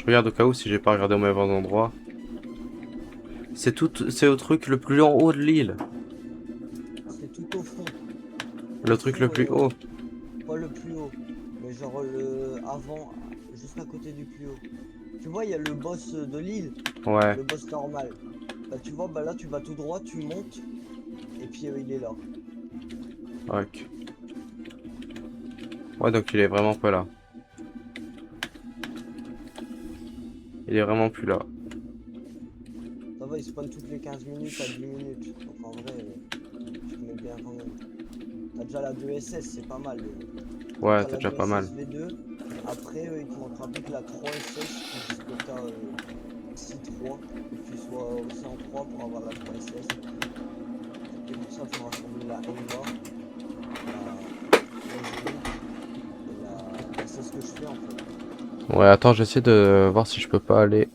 [SPEAKER 1] Je regarde au cas où si j'ai pas regardé au mauvais endroit. C'est au truc le plus en haut de l'île.
[SPEAKER 2] C'est tout au fond.
[SPEAKER 1] Le truc le plus haut.
[SPEAKER 2] Pas le plus haut, mais genre le avant, juste à côté du plus haut. Tu vois, il y a le boss de l'île,
[SPEAKER 1] Ouais.
[SPEAKER 2] le boss normal. Bah tu vois, bah là tu vas tout droit, tu montes, et puis il est là.
[SPEAKER 1] Ok. Ouais, donc il est vraiment pas là. Il est vraiment plus là.
[SPEAKER 2] Ça va, il spawn toutes les 15 minutes à 10 minutes. Donc en vrai, tu te mets bien quand même. T'as déjà la 2SS, c'est pas mal.
[SPEAKER 1] Ouais,
[SPEAKER 2] T'as
[SPEAKER 1] t'as
[SPEAKER 2] la
[SPEAKER 1] déjà pas mal.
[SPEAKER 2] 2SS V2. Après, il te manquera plus que la 3SS, puisque t'as 6-3. Et que tu sois aussi en 3 pour avoir la 3SS. Et pour ça, il faudra changer la NMA, la Génie, et la... bah, c'est ce que je fais en fait.
[SPEAKER 1] Ouais, attends, j'essaie de voir si je peux pas aller.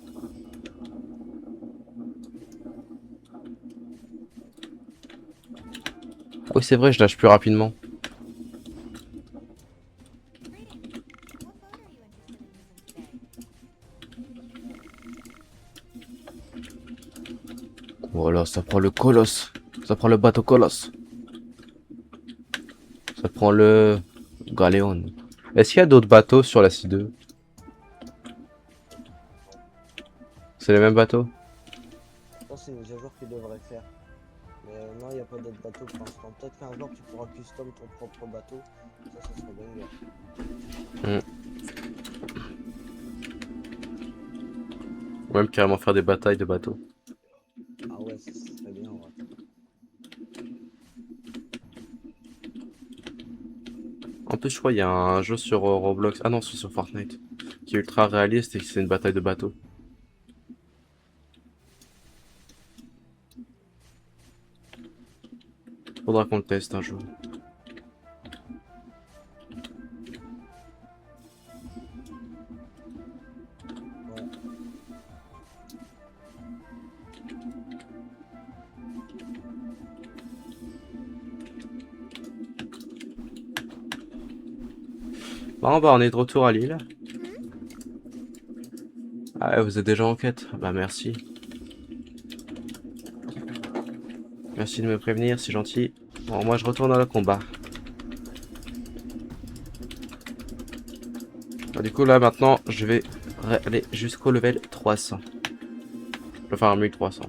[SPEAKER 1] Ah oui, c'est vrai, je lâche plus rapidement. Voilà, ça prend le colosse. Ça prend le bateau colosse. Ça prend le Galéon. Est-ce qu'il y a d'autres bateaux sur la C2? C'est les mêmes bateaux?
[SPEAKER 2] Je pense que c'est une mise à jour qu'ils devraient faire. Mais non, il n'y a pas d'autres bateaux pour l'instant. Peut-être qu'un jour tu pourras custom ton propre bateau. Ça serait banger.
[SPEAKER 1] Ou même carrément faire des batailles de bateaux.
[SPEAKER 2] Ah ouais, ça serait bien en vrai.
[SPEAKER 1] En plus, je crois qu'il y a un jeu sur Roblox. Ah non, c'est sur Fortnite. Qui est ultra réaliste et c'est une bataille de bateaux. Faudra qu'on le teste un jour.
[SPEAKER 2] Ouais.
[SPEAKER 1] Bon, bah, on est de retour à Lille. Ah ouais, vous êtes déjà en quête? Bah, merci. Merci de me prévenir, c'est gentil. Bon, moi, je retourne à le combat. Bah, du coup, là, maintenant, je vais aller jusqu'au level 300. Enfin, 1300.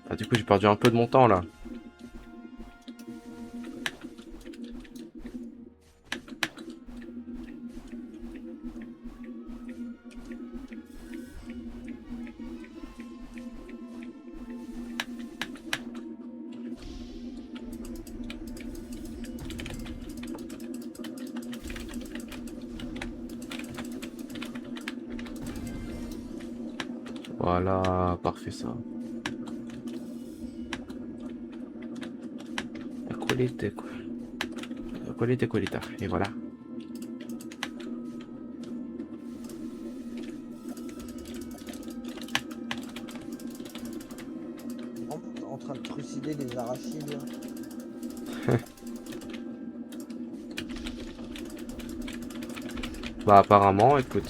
[SPEAKER 1] Ah, du coup, j'ai perdu un peu de mon temps, là. Voilà, parfait ça. Colite, colite, colita. Et voilà.
[SPEAKER 2] En train de trucider des arachides. Là.
[SPEAKER 1] Bah, apparemment, écoute.
[SPEAKER 2] Je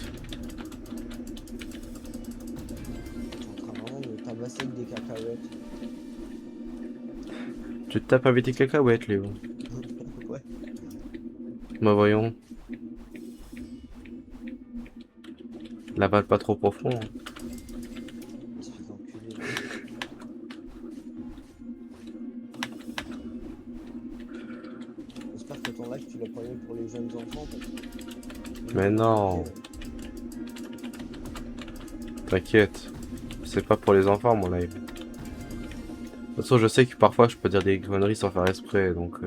[SPEAKER 2] suis en train vraiment de tabasser avec des cacahuètes.
[SPEAKER 1] Tu te tapes avec tes cacahuètes, Léo.
[SPEAKER 2] Ouais.
[SPEAKER 1] Bah, voyons. L'avale pas trop profond. Hein.
[SPEAKER 2] Espèce d'enculé. J'espère que ton live tu l'as pas mis pour les jeunes enfants. Parce que...
[SPEAKER 1] Mais non. T'inquiète. C'est pas pour les enfants, mon live. De toute façon, je sais que parfois, je peux dire des conneries sans faire exprès, donc...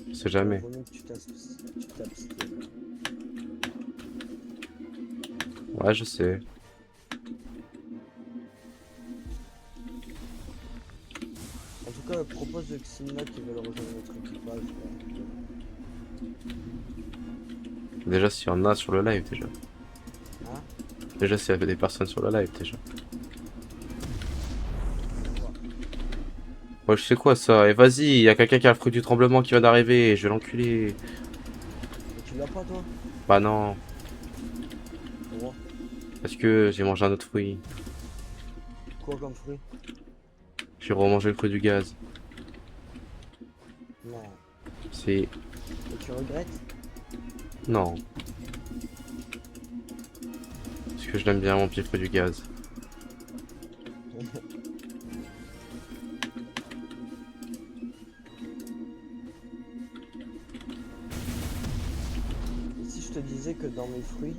[SPEAKER 1] On sait jamais.
[SPEAKER 2] Vaut mieux que tu t'abstiennes.
[SPEAKER 1] Ouais, je sais.
[SPEAKER 2] En tout cas, propose de Ximna qui veulent rejoindre notre équipage.
[SPEAKER 1] Déjà, s'il y en a sur le live, déjà.
[SPEAKER 2] Hein?
[SPEAKER 1] Déjà, s'il y avait des personnes sur le live, déjà. Ouais, je sais quoi ça. Et vas-y, il y a quelqu'un qui a le fruit du tremblement qui vient d'arriver. Je vais l'enculer.
[SPEAKER 2] Et tu l'as pas toi?
[SPEAKER 1] Bah non,
[SPEAKER 2] Pourquoi?
[SPEAKER 1] parce que j'ai mangé un autre fruit.
[SPEAKER 2] Quoi comme fruit?
[SPEAKER 1] J'ai remangé le fruit du gaz.
[SPEAKER 2] Non.
[SPEAKER 1] C'est...
[SPEAKER 2] Et tu regrettes?
[SPEAKER 1] Non. Parce que je l'aime bien mon petit fruit du gaz.
[SPEAKER 2] Et si je te disais que dans mes fruits,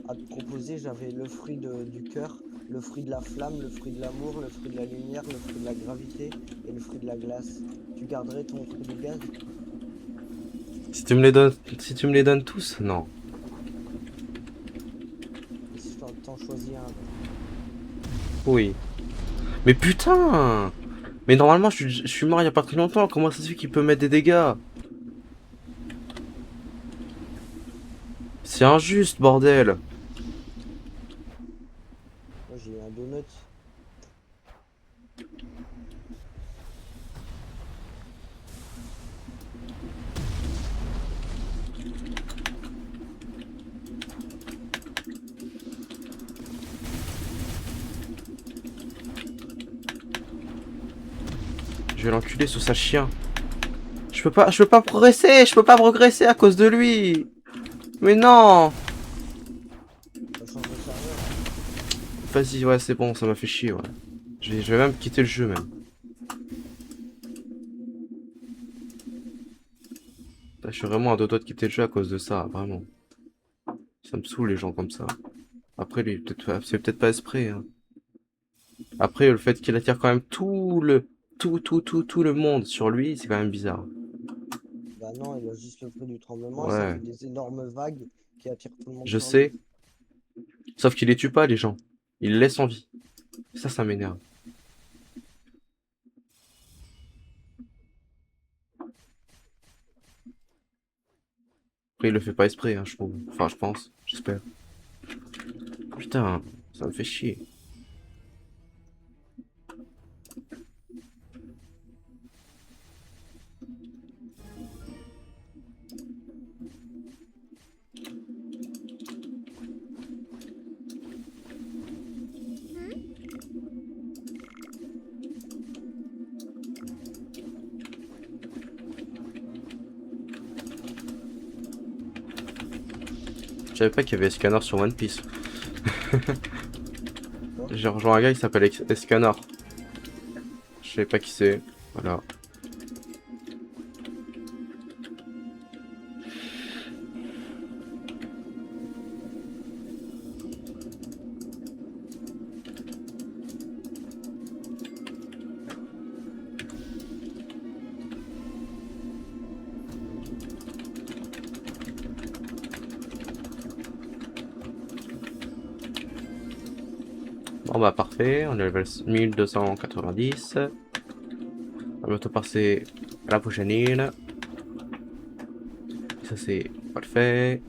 [SPEAKER 2] à te proposer, j'avais le fruit du cœur, le fruit de la flamme, le fruit de l'amour, le fruit de la lumière, le fruit de la gravité et le fruit de la glace. Tu garderais ton fruit du gaz?
[SPEAKER 1] Si tu me les donnes, si tu me les donnes tous, non.
[SPEAKER 2] Et si je t'en choisis un, genre.
[SPEAKER 1] Oui. Mais putain! Mais normalement, je suis mort il y a pas très longtemps. Comment ça se fait qu'il peut mettre des dégâts? C'est injuste, bordel.
[SPEAKER 2] Moi j'ai eu un donut.
[SPEAKER 1] Je vais l'enculer sous sa chien. Je peux pas progresser. Je peux pas progresser à cause de lui. Mais non!
[SPEAKER 2] Ça change de serveur.
[SPEAKER 1] Vas-y, ouais, c'est bon, ça m'a fait chier, ouais. Je vais même quitter le jeu, même. Là, je suis vraiment à deux doigts de quitter le jeu à cause de ça, vraiment. Ça me saoule les gens comme ça. Après, lui, c'est peut-être pas esprit, hein. Après, le fait qu'il attire quand même tout le monde sur lui, c'est quand même bizarre.
[SPEAKER 2] Bah non, il a juste le fruit du tremblement et ça fait
[SPEAKER 1] Ouais,
[SPEAKER 2] des énormes vagues qui attirent tout le monde
[SPEAKER 1] je
[SPEAKER 2] sur lui.
[SPEAKER 1] sais. Sauf qu'il les tue pas, les gens. Il les laisse en vie. Ça m'énerve. Après, il le fait pas exprès, hein, je trouve. Enfin, je pense. J'espère. Putain, ça me fait chier. Je savais pas qu'il y avait Escanor sur One Piece.
[SPEAKER 2] Quoi?
[SPEAKER 1] J'ai rejoint un gars, il s'appelle Escanor. Je sais pas qui c'est. Voilà. Bon bah parfait, on est level 1290. On va bientôt passer à la prochaine île. Ça c'est parfait.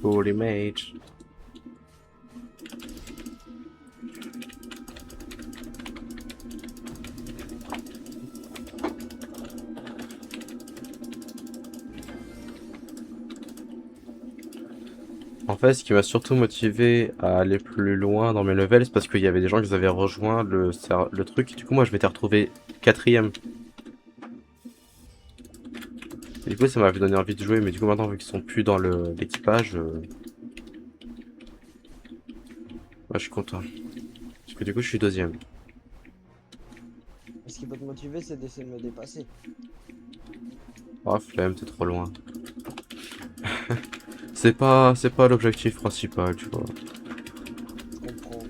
[SPEAKER 1] Holy mage. En fait, ce qui m'a surtout motivé à aller plus loin dans mes levels, c'est parce qu'il y avait des gens qui avaient rejoint le truc. Et du coup, moi, je m'étais retrouvé quatrième. Et du coup, ça m'avait donné envie de jouer, mais du coup, maintenant, vu qu'ils sont plus dans l'équipage, je suis content. Parce que du coup, je suis deuxième.
[SPEAKER 2] Ce qui peut te motiver, c'est d'essayer de me dépasser.
[SPEAKER 1] Oh, flemme, t'es trop loin. C'est pas l'objectif principal, tu vois.
[SPEAKER 2] Je comprends.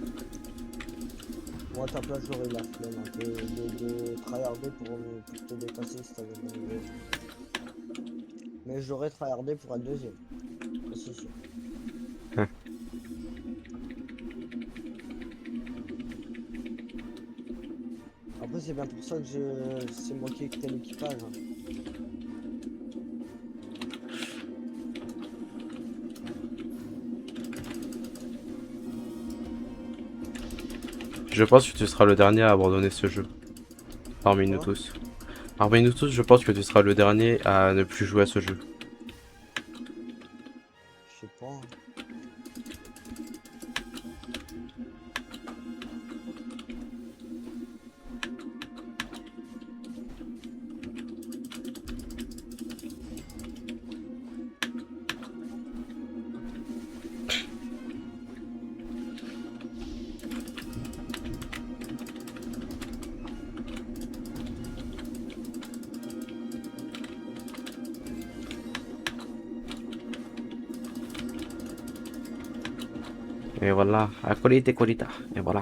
[SPEAKER 2] Moi, à ta place, j'aurais la flemme un peu de tryharder pour te dépasser si t'avais mon niveau. Mais j'aurais tryhardé pour être deuxième. Ça, c'est sûr. Après, c'est bien pour ça que c'est moi qui ai quitté l'équipage, hein.
[SPEAKER 1] Je pense que tu seras le dernier à abandonner ce jeu. Parmi nous
[SPEAKER 2] Quoi?
[SPEAKER 1] tous. Parmi nous tous, je pense que tu seras le dernier à ne plus jouer à ce jeu.
[SPEAKER 2] Je sais pas.
[SPEAKER 1] Et voilà, acolite colita. Et voilà.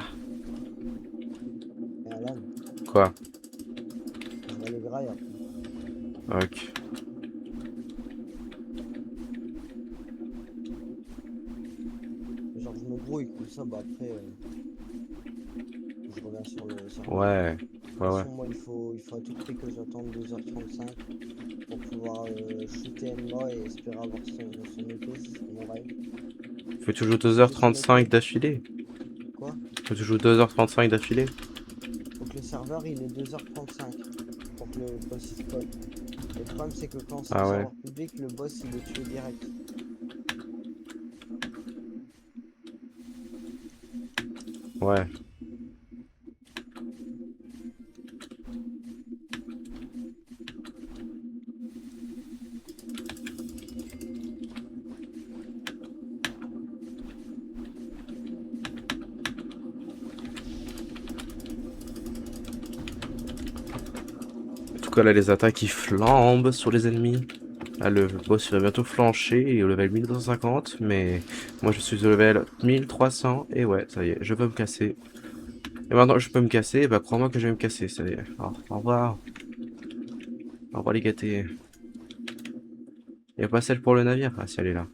[SPEAKER 2] Et Alan,
[SPEAKER 1] Quoi?
[SPEAKER 2] je vais aller graille après.
[SPEAKER 1] Ok.
[SPEAKER 2] Genre, je me brouille comme ça, bah après, je reviens sur le serveur.
[SPEAKER 1] Ouais.
[SPEAKER 2] De toute
[SPEAKER 1] Ouais, ouais.
[SPEAKER 2] façon, moi, il faut à tout prix que j'attende 2h35 pour pouvoir shooter Emma et espérer avoir son épée, c'est mon rêve.
[SPEAKER 1] Faut que tu joues
[SPEAKER 2] Si j'ai son
[SPEAKER 1] 2h35
[SPEAKER 2] épée,
[SPEAKER 1] d'affilée.
[SPEAKER 2] quoi?
[SPEAKER 1] Faut que tu joues 2h35 d'affilée.
[SPEAKER 2] Faut que le serveur il est 2h35 pour que le boss il spawn. Et le problème c'est que quand c'est un
[SPEAKER 1] Ah ouais.
[SPEAKER 2] serveur public, le boss il est tué direct.
[SPEAKER 1] Ouais. En tout cas, là, les attaques qui flambent sur les ennemis. Là, le boss il va bientôt flancher, il est au level 1250, mais moi je suis au level 1300, et ouais, ça y est, je veux me casser. Et maintenant je peux me casser, bah crois-moi que je vais me casser, ça y est. Alors, au revoir. Au revoir les gâtés. Y'a pas celle pour le navire? Ah si, elle est là.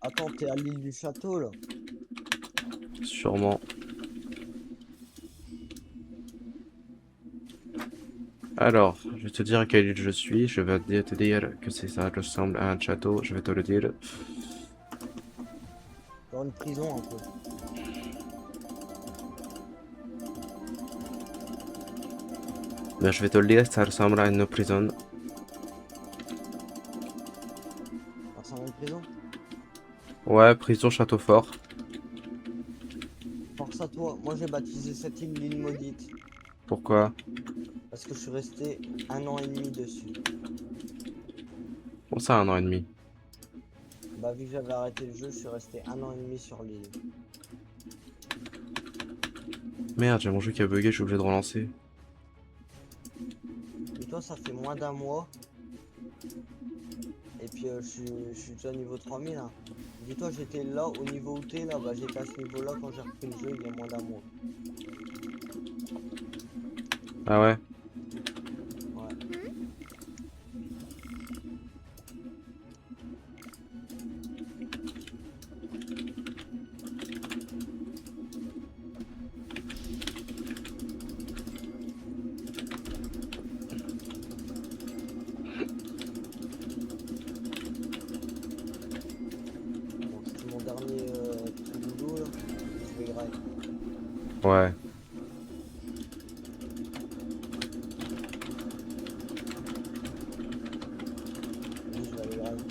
[SPEAKER 2] Attends, t'es à l'île du château là?
[SPEAKER 1] Sûrement. Alors, je vais te dire à quelle île je suis, je vais te dire que c'est ça ressemble à un château, je vais te le dire.
[SPEAKER 2] Dans une prison un peu.
[SPEAKER 1] Ben, je vais te le dire, ça ressemble à une prison.
[SPEAKER 2] Ça ressemble à une prison?
[SPEAKER 1] Ouais, prison château fort.
[SPEAKER 2] Force à toi, moi j'ai baptisé cette île l'île maudite.
[SPEAKER 1] Pourquoi?
[SPEAKER 2] Parce que je suis resté 1 an et demi dessus.
[SPEAKER 1] Bon, ça, 1 an et demi.
[SPEAKER 2] Bah vu que j'avais arrêté le jeu, je suis resté 1 an et demi sur l'île.
[SPEAKER 1] Merde, j'ai mon jeu qui a bugué, je suis obligé de relancer.
[SPEAKER 2] Et toi ça fait moins d'un mois. Et puis je suis déjà niveau 3000 hein. Dis-toi j'étais là au niveau où t'es là, bah j'étais à ce niveau là quand j'ai repris le jeu il y a moins d'un mois.
[SPEAKER 1] Ah ouais?
[SPEAKER 2] Ouais. Bon c'était mon dernier petit boulot là. Je vais grave.
[SPEAKER 1] Ouais.
[SPEAKER 2] Oui, je vais aller grave.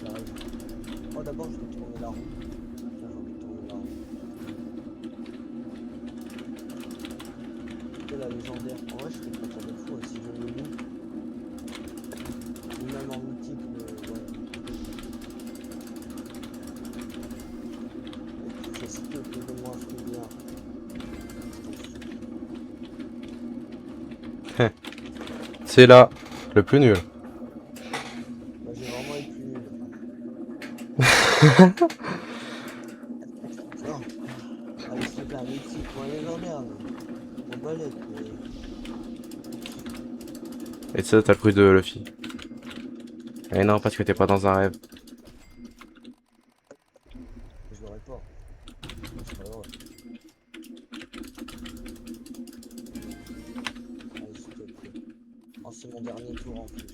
[SPEAKER 2] J'arrive. Oh d'abord je vais tourner la roue. Tiens j'ai envie de tourner la roue. C'est la légendaire. En vrai je serais content de fou si je le loue. Ou même en mythique ouais. Qu'est-ce que de moi je fais bien.
[SPEAKER 1] C'est là, le plus nul.
[SPEAKER 2] Bah, j'ai vraiment été nul. Non. Allez, s'il te plaît, un mythique ou un légendaire. Mon balai, mais
[SPEAKER 1] Et ça, t'as le prix de Luffy. Eh non, parce que t'es pas dans un rêve.
[SPEAKER 2] je l'aurais pas. Je serais heureux. Allez, s'il te plaît. Oh, c'est mon dernier tour en plus.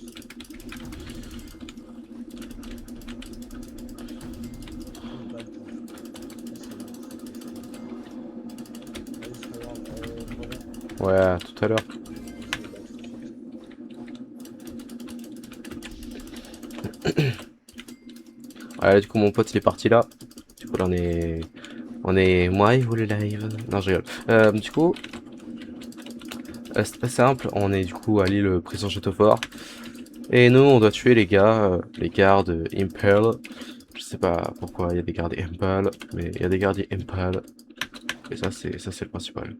[SPEAKER 2] Une balle pour.
[SPEAKER 1] Ouais, à tout à l'heure.
[SPEAKER 2] On se bat tout de suite.
[SPEAKER 1] Ouais, du coup, mon pote, il est parti là. Du coup, là, on est moi, il voulait live. Non, je rigole. Du coup, c'est très simple. On est du coup à l'île Prison Châteaufort. Et nous, on doit tuer les gars, les gardes Impel. Je sais pas pourquoi il y a des gardes Impel, mais il y a des gardes Impel. Et ça c'est le principal.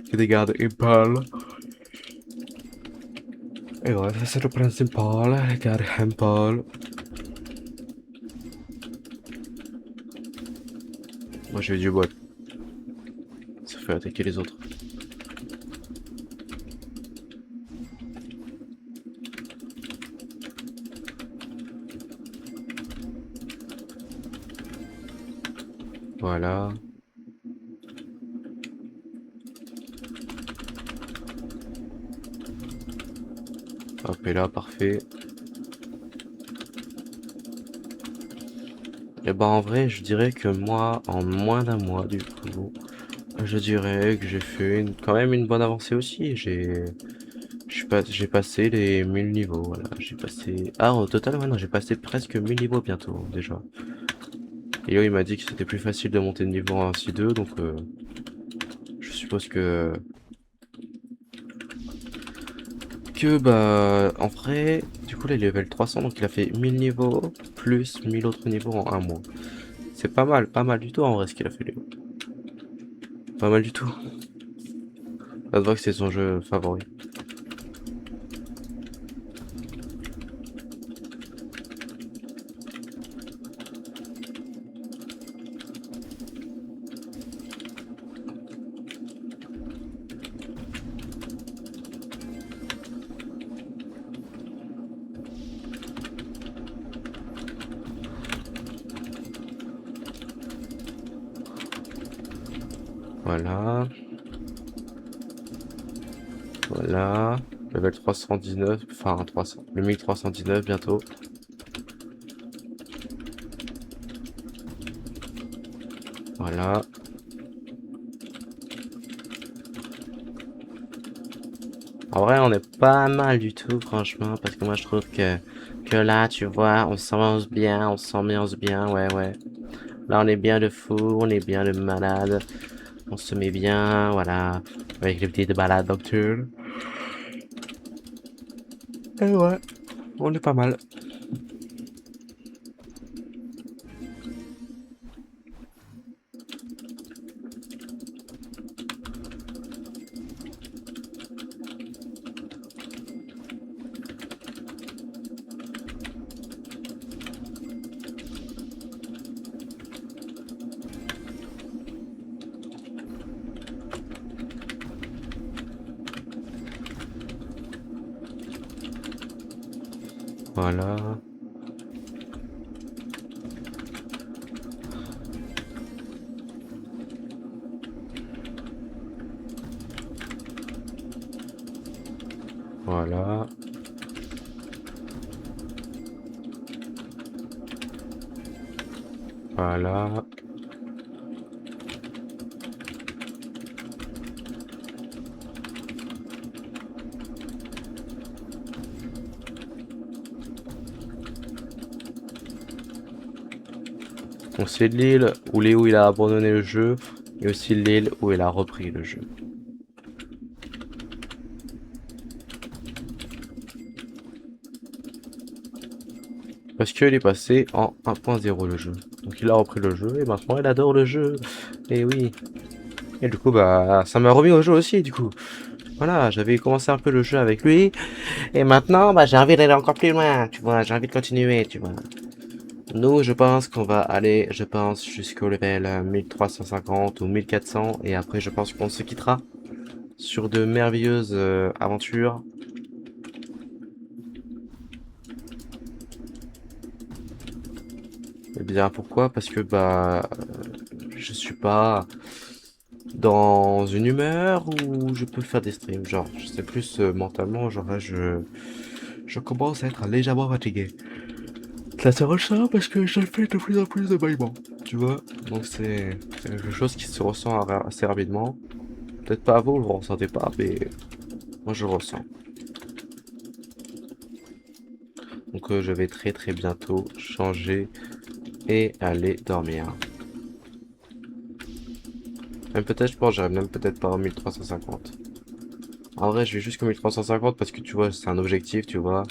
[SPEAKER 1] Il y a des gardes Impel. Et ouais, ça c'est le principal, les gardes Impel. Moi j'ai eu du bol. Ça fait attaquer les autres. Voilà. Hop, et là, parfait. Et bah en vrai, je dirais que moi, en moins d'un mois, du coup, je dirais que j'ai fait quand même une bonne avancée aussi. J'ai passé les 1000 niveaux, voilà. J'ai passé... Ah, au total, ouais, non, j'ai passé presque 1000 niveaux bientôt, déjà. Et là, il m'a dit que c'était plus facile de monter de niveau en 6-2, donc je suppose bah, en vrai, du coup, là, il est level 300, donc il a fait 1000 niveaux, plus 1000 autres niveaux en un mois. C'est pas mal du tout, en vrai, ce qu'il a fait, Léo. Pas mal du tout. Ça se voit que c'est son jeu favori. Voilà. Voilà. Level 319, enfin 300, le 1319 bientôt. Voilà. En vrai, on est pas mal du tout, franchement, parce que moi je trouve que là, tu vois, on s'ambiance bien, ouais, ouais. Là, on est bien de fou, on est bien de malade, on se met bien, voilà, avec les petites balades nocturnes. Et ouais, on est pas mal. Voilà, voilà, voilà. Donc c'est l'île où Léo il a abandonné le jeu, et aussi l'île où il a repris le jeu. Parce qu'il est passé en 1.0 le jeu. Donc il a repris le jeu et maintenant il adore le jeu. Et oui. Et du coup bah ça m'a remis au jeu aussi du coup. Voilà, j'avais commencé un peu le jeu avec lui. Et maintenant bah j'ai envie d'aller encore plus loin, tu vois, j'ai envie de continuer, tu vois. Nous je pense qu'on va aller, je pense, jusqu'au level 1350 ou 1400. Et après je pense qu'on se quittera sur de merveilleuses aventures. Eh bien pourquoi? Parce que bah je suis pas dans une humeur où je peux faire des streams. Genre, je sais plus mentalement, genre là, je commence à être légèrement fatigué. Ça se ressent parce que je fais de plus en plus de bâillements. Tu vois? Donc c'est quelque chose qui se ressent assez rapidement. Peut-être pas à vous, vous le ressentez pas, mais moi je le ressens. Donc je vais très bientôt changer et aller dormir. Même peut-être, je pense, j'irai même peut-être pas en 1350. En vrai, je vais jusqu'au 1350 parce que tu vois, c'est un objectif, tu vois.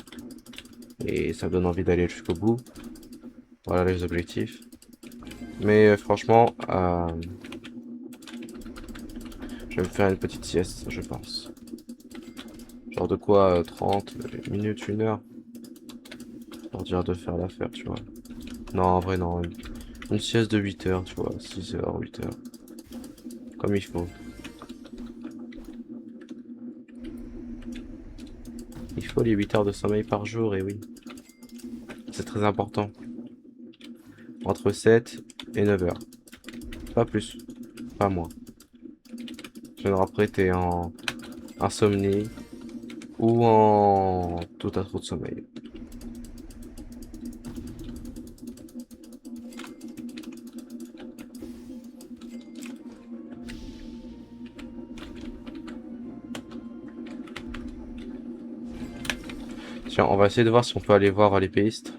[SPEAKER 1] Et ça me donne envie d'aller jusqu'au bout. Voilà les objectifs. Mais franchement, je vais me faire une petite sieste, je pense. Genre de quoi, 30 minutes, 1 heure. Pour dire de faire l'affaire, tu vois. Non, en vrai, non. Une sieste de 8 heures, tu vois. 6 heures, 8 heures. Comme il faut. Il faut les 8 heures de sommeil par jour, et oui. C'est très important. Entre 7 et 9 heures. Pas plus, pas moins. Sinon après, t'es en insomnie ou en tout à trop de sommeil. Tiens, on va essayer de voir si on peut aller voir l'épéiste.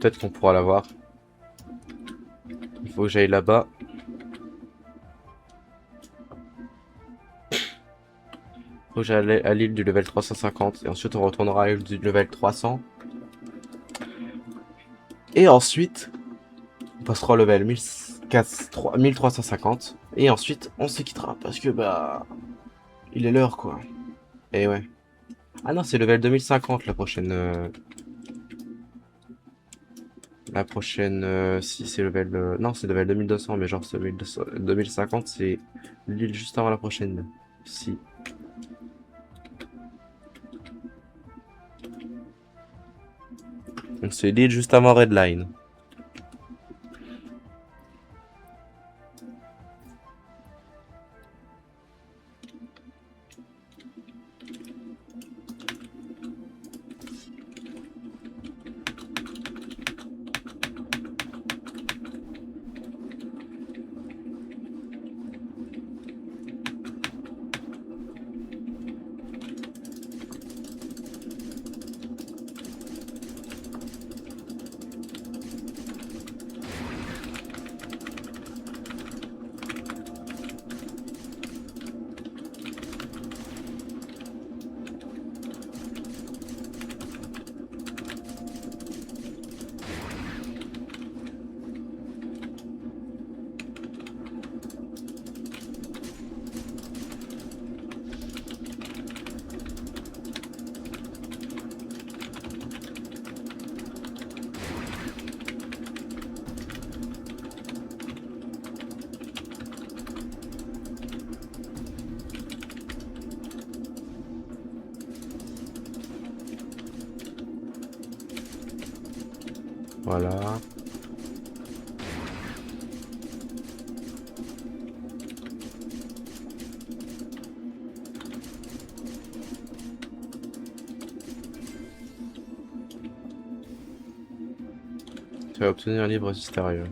[SPEAKER 1] Peut-être qu'on pourra la voir. Il faut que j'aille là-bas. Faut que j'aille à l'île du level 350. Et ensuite, on retournera à l'île du level 300. Et ensuite, on passera au level 1350. Et ensuite, on se quittera. Parce que, bah... il est l'heure, quoi. Et ouais. Ah non, c'est level 2050 la prochaine... La prochaine... si, c'est level... non, c'est level 2200, mais genre, c'est 2050, c'est l'île juste avant la prochaine. Si. Donc c'est l'île juste avant Redline. Voilà. Tu vas obtenir un livre mystérieux.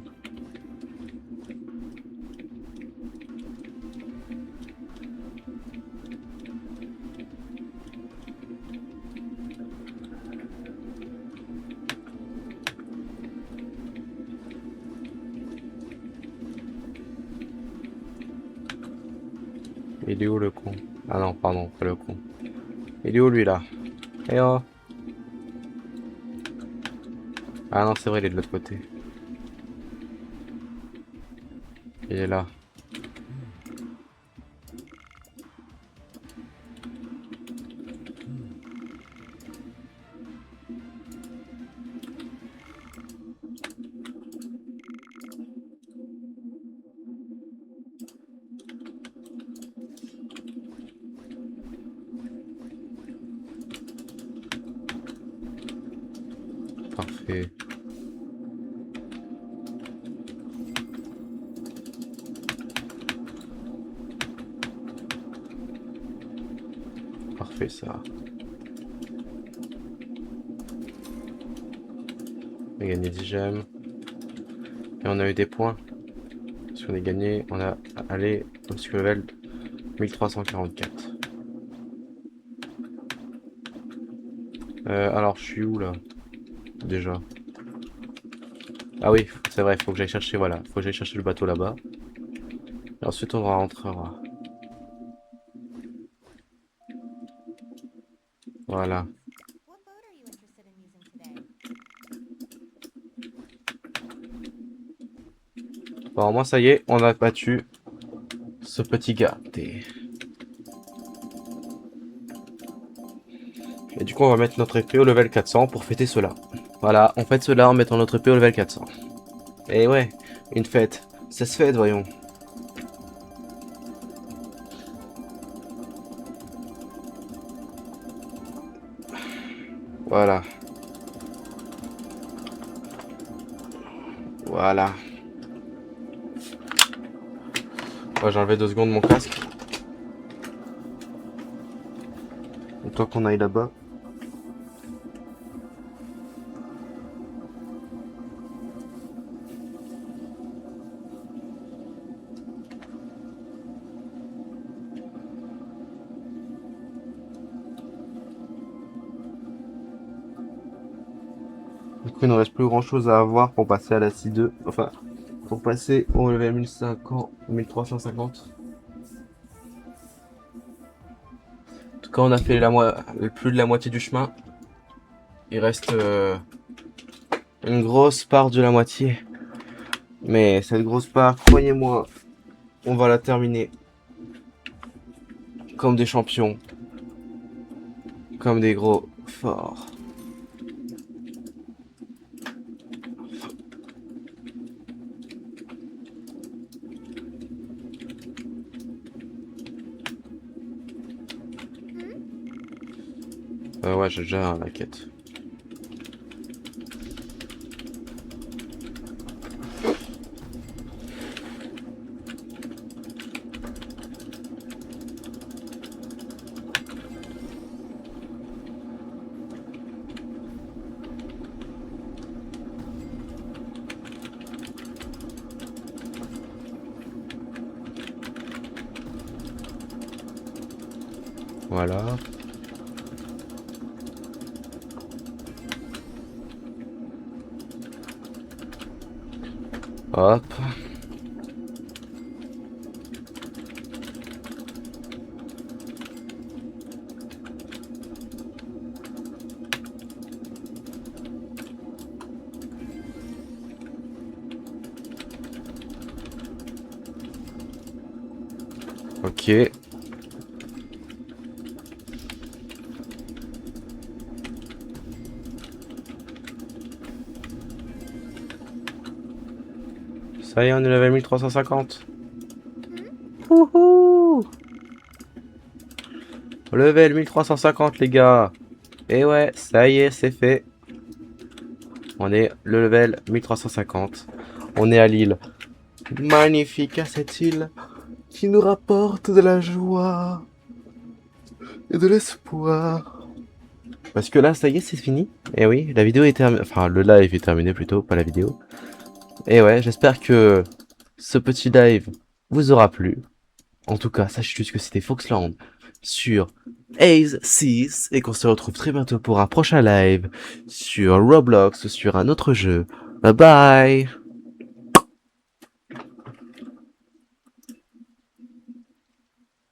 [SPEAKER 1] Il est où le con? Ah non, pardon, pas le con. Il est où lui là? Eh oh! Ah non, c'est vrai, il est de l'autre côté. Il est là. Parfait. parfait ça. On a gagné 10 gemmes. Et on a eu des points. Parce qu'on a gagné, on a allé au level 1344. Alors je suis où là? Déjà. Ah oui, c'est vrai, faut que j'aille chercher, voilà. Faut que j'aille chercher le bateau là-bas. Et ensuite on rentrera. Voilà. Bon, au moins ça y est, on a battu ce petit gars. Et du coup, on va mettre notre épée au level 400 pour fêter cela. Voilà, on fête cela en mettant notre épée au level 400. Et ouais, une fête. Ça se fête, voyons. Voilà. Voilà. Ouais, j'ai enlevé 2 secondes mon casque. Tant qu'on aille là-bas. Du coup, il ne reste plus grand chose à avoir pour passer à la C2. Enfin, pour passer au level 1050, 1350. En tout cas, on a fait plus de la moitié du chemin. Il reste une grosse part de la moitié. Mais cette grosse part, croyez-moi, on va la terminer comme des champions. Comme des gros forts. Ouais, j'ai déjà la quête. Voilà. Hop. Ok. Ça y est, on est level 1350. Wouhou! Level 1350 les gars. Et ouais, ça y est, c'est fait. On est le level 1350. On est à l'île. Magnifique à cette île qui nous rapporte de la joie et de l'espoir. Parce que là, ça y est, c'est fini. Et oui, la vidéo est terminée. Enfin, le live est terminé plutôt, pas la vidéo. Et ouais, j'espère que ce petit live vous aura plu. En tout cas, sachez juste que c'était Foxland sur Ace 6 et qu'on se retrouve très bientôt pour un prochain live sur Roblox, sur un autre jeu. Bye bye!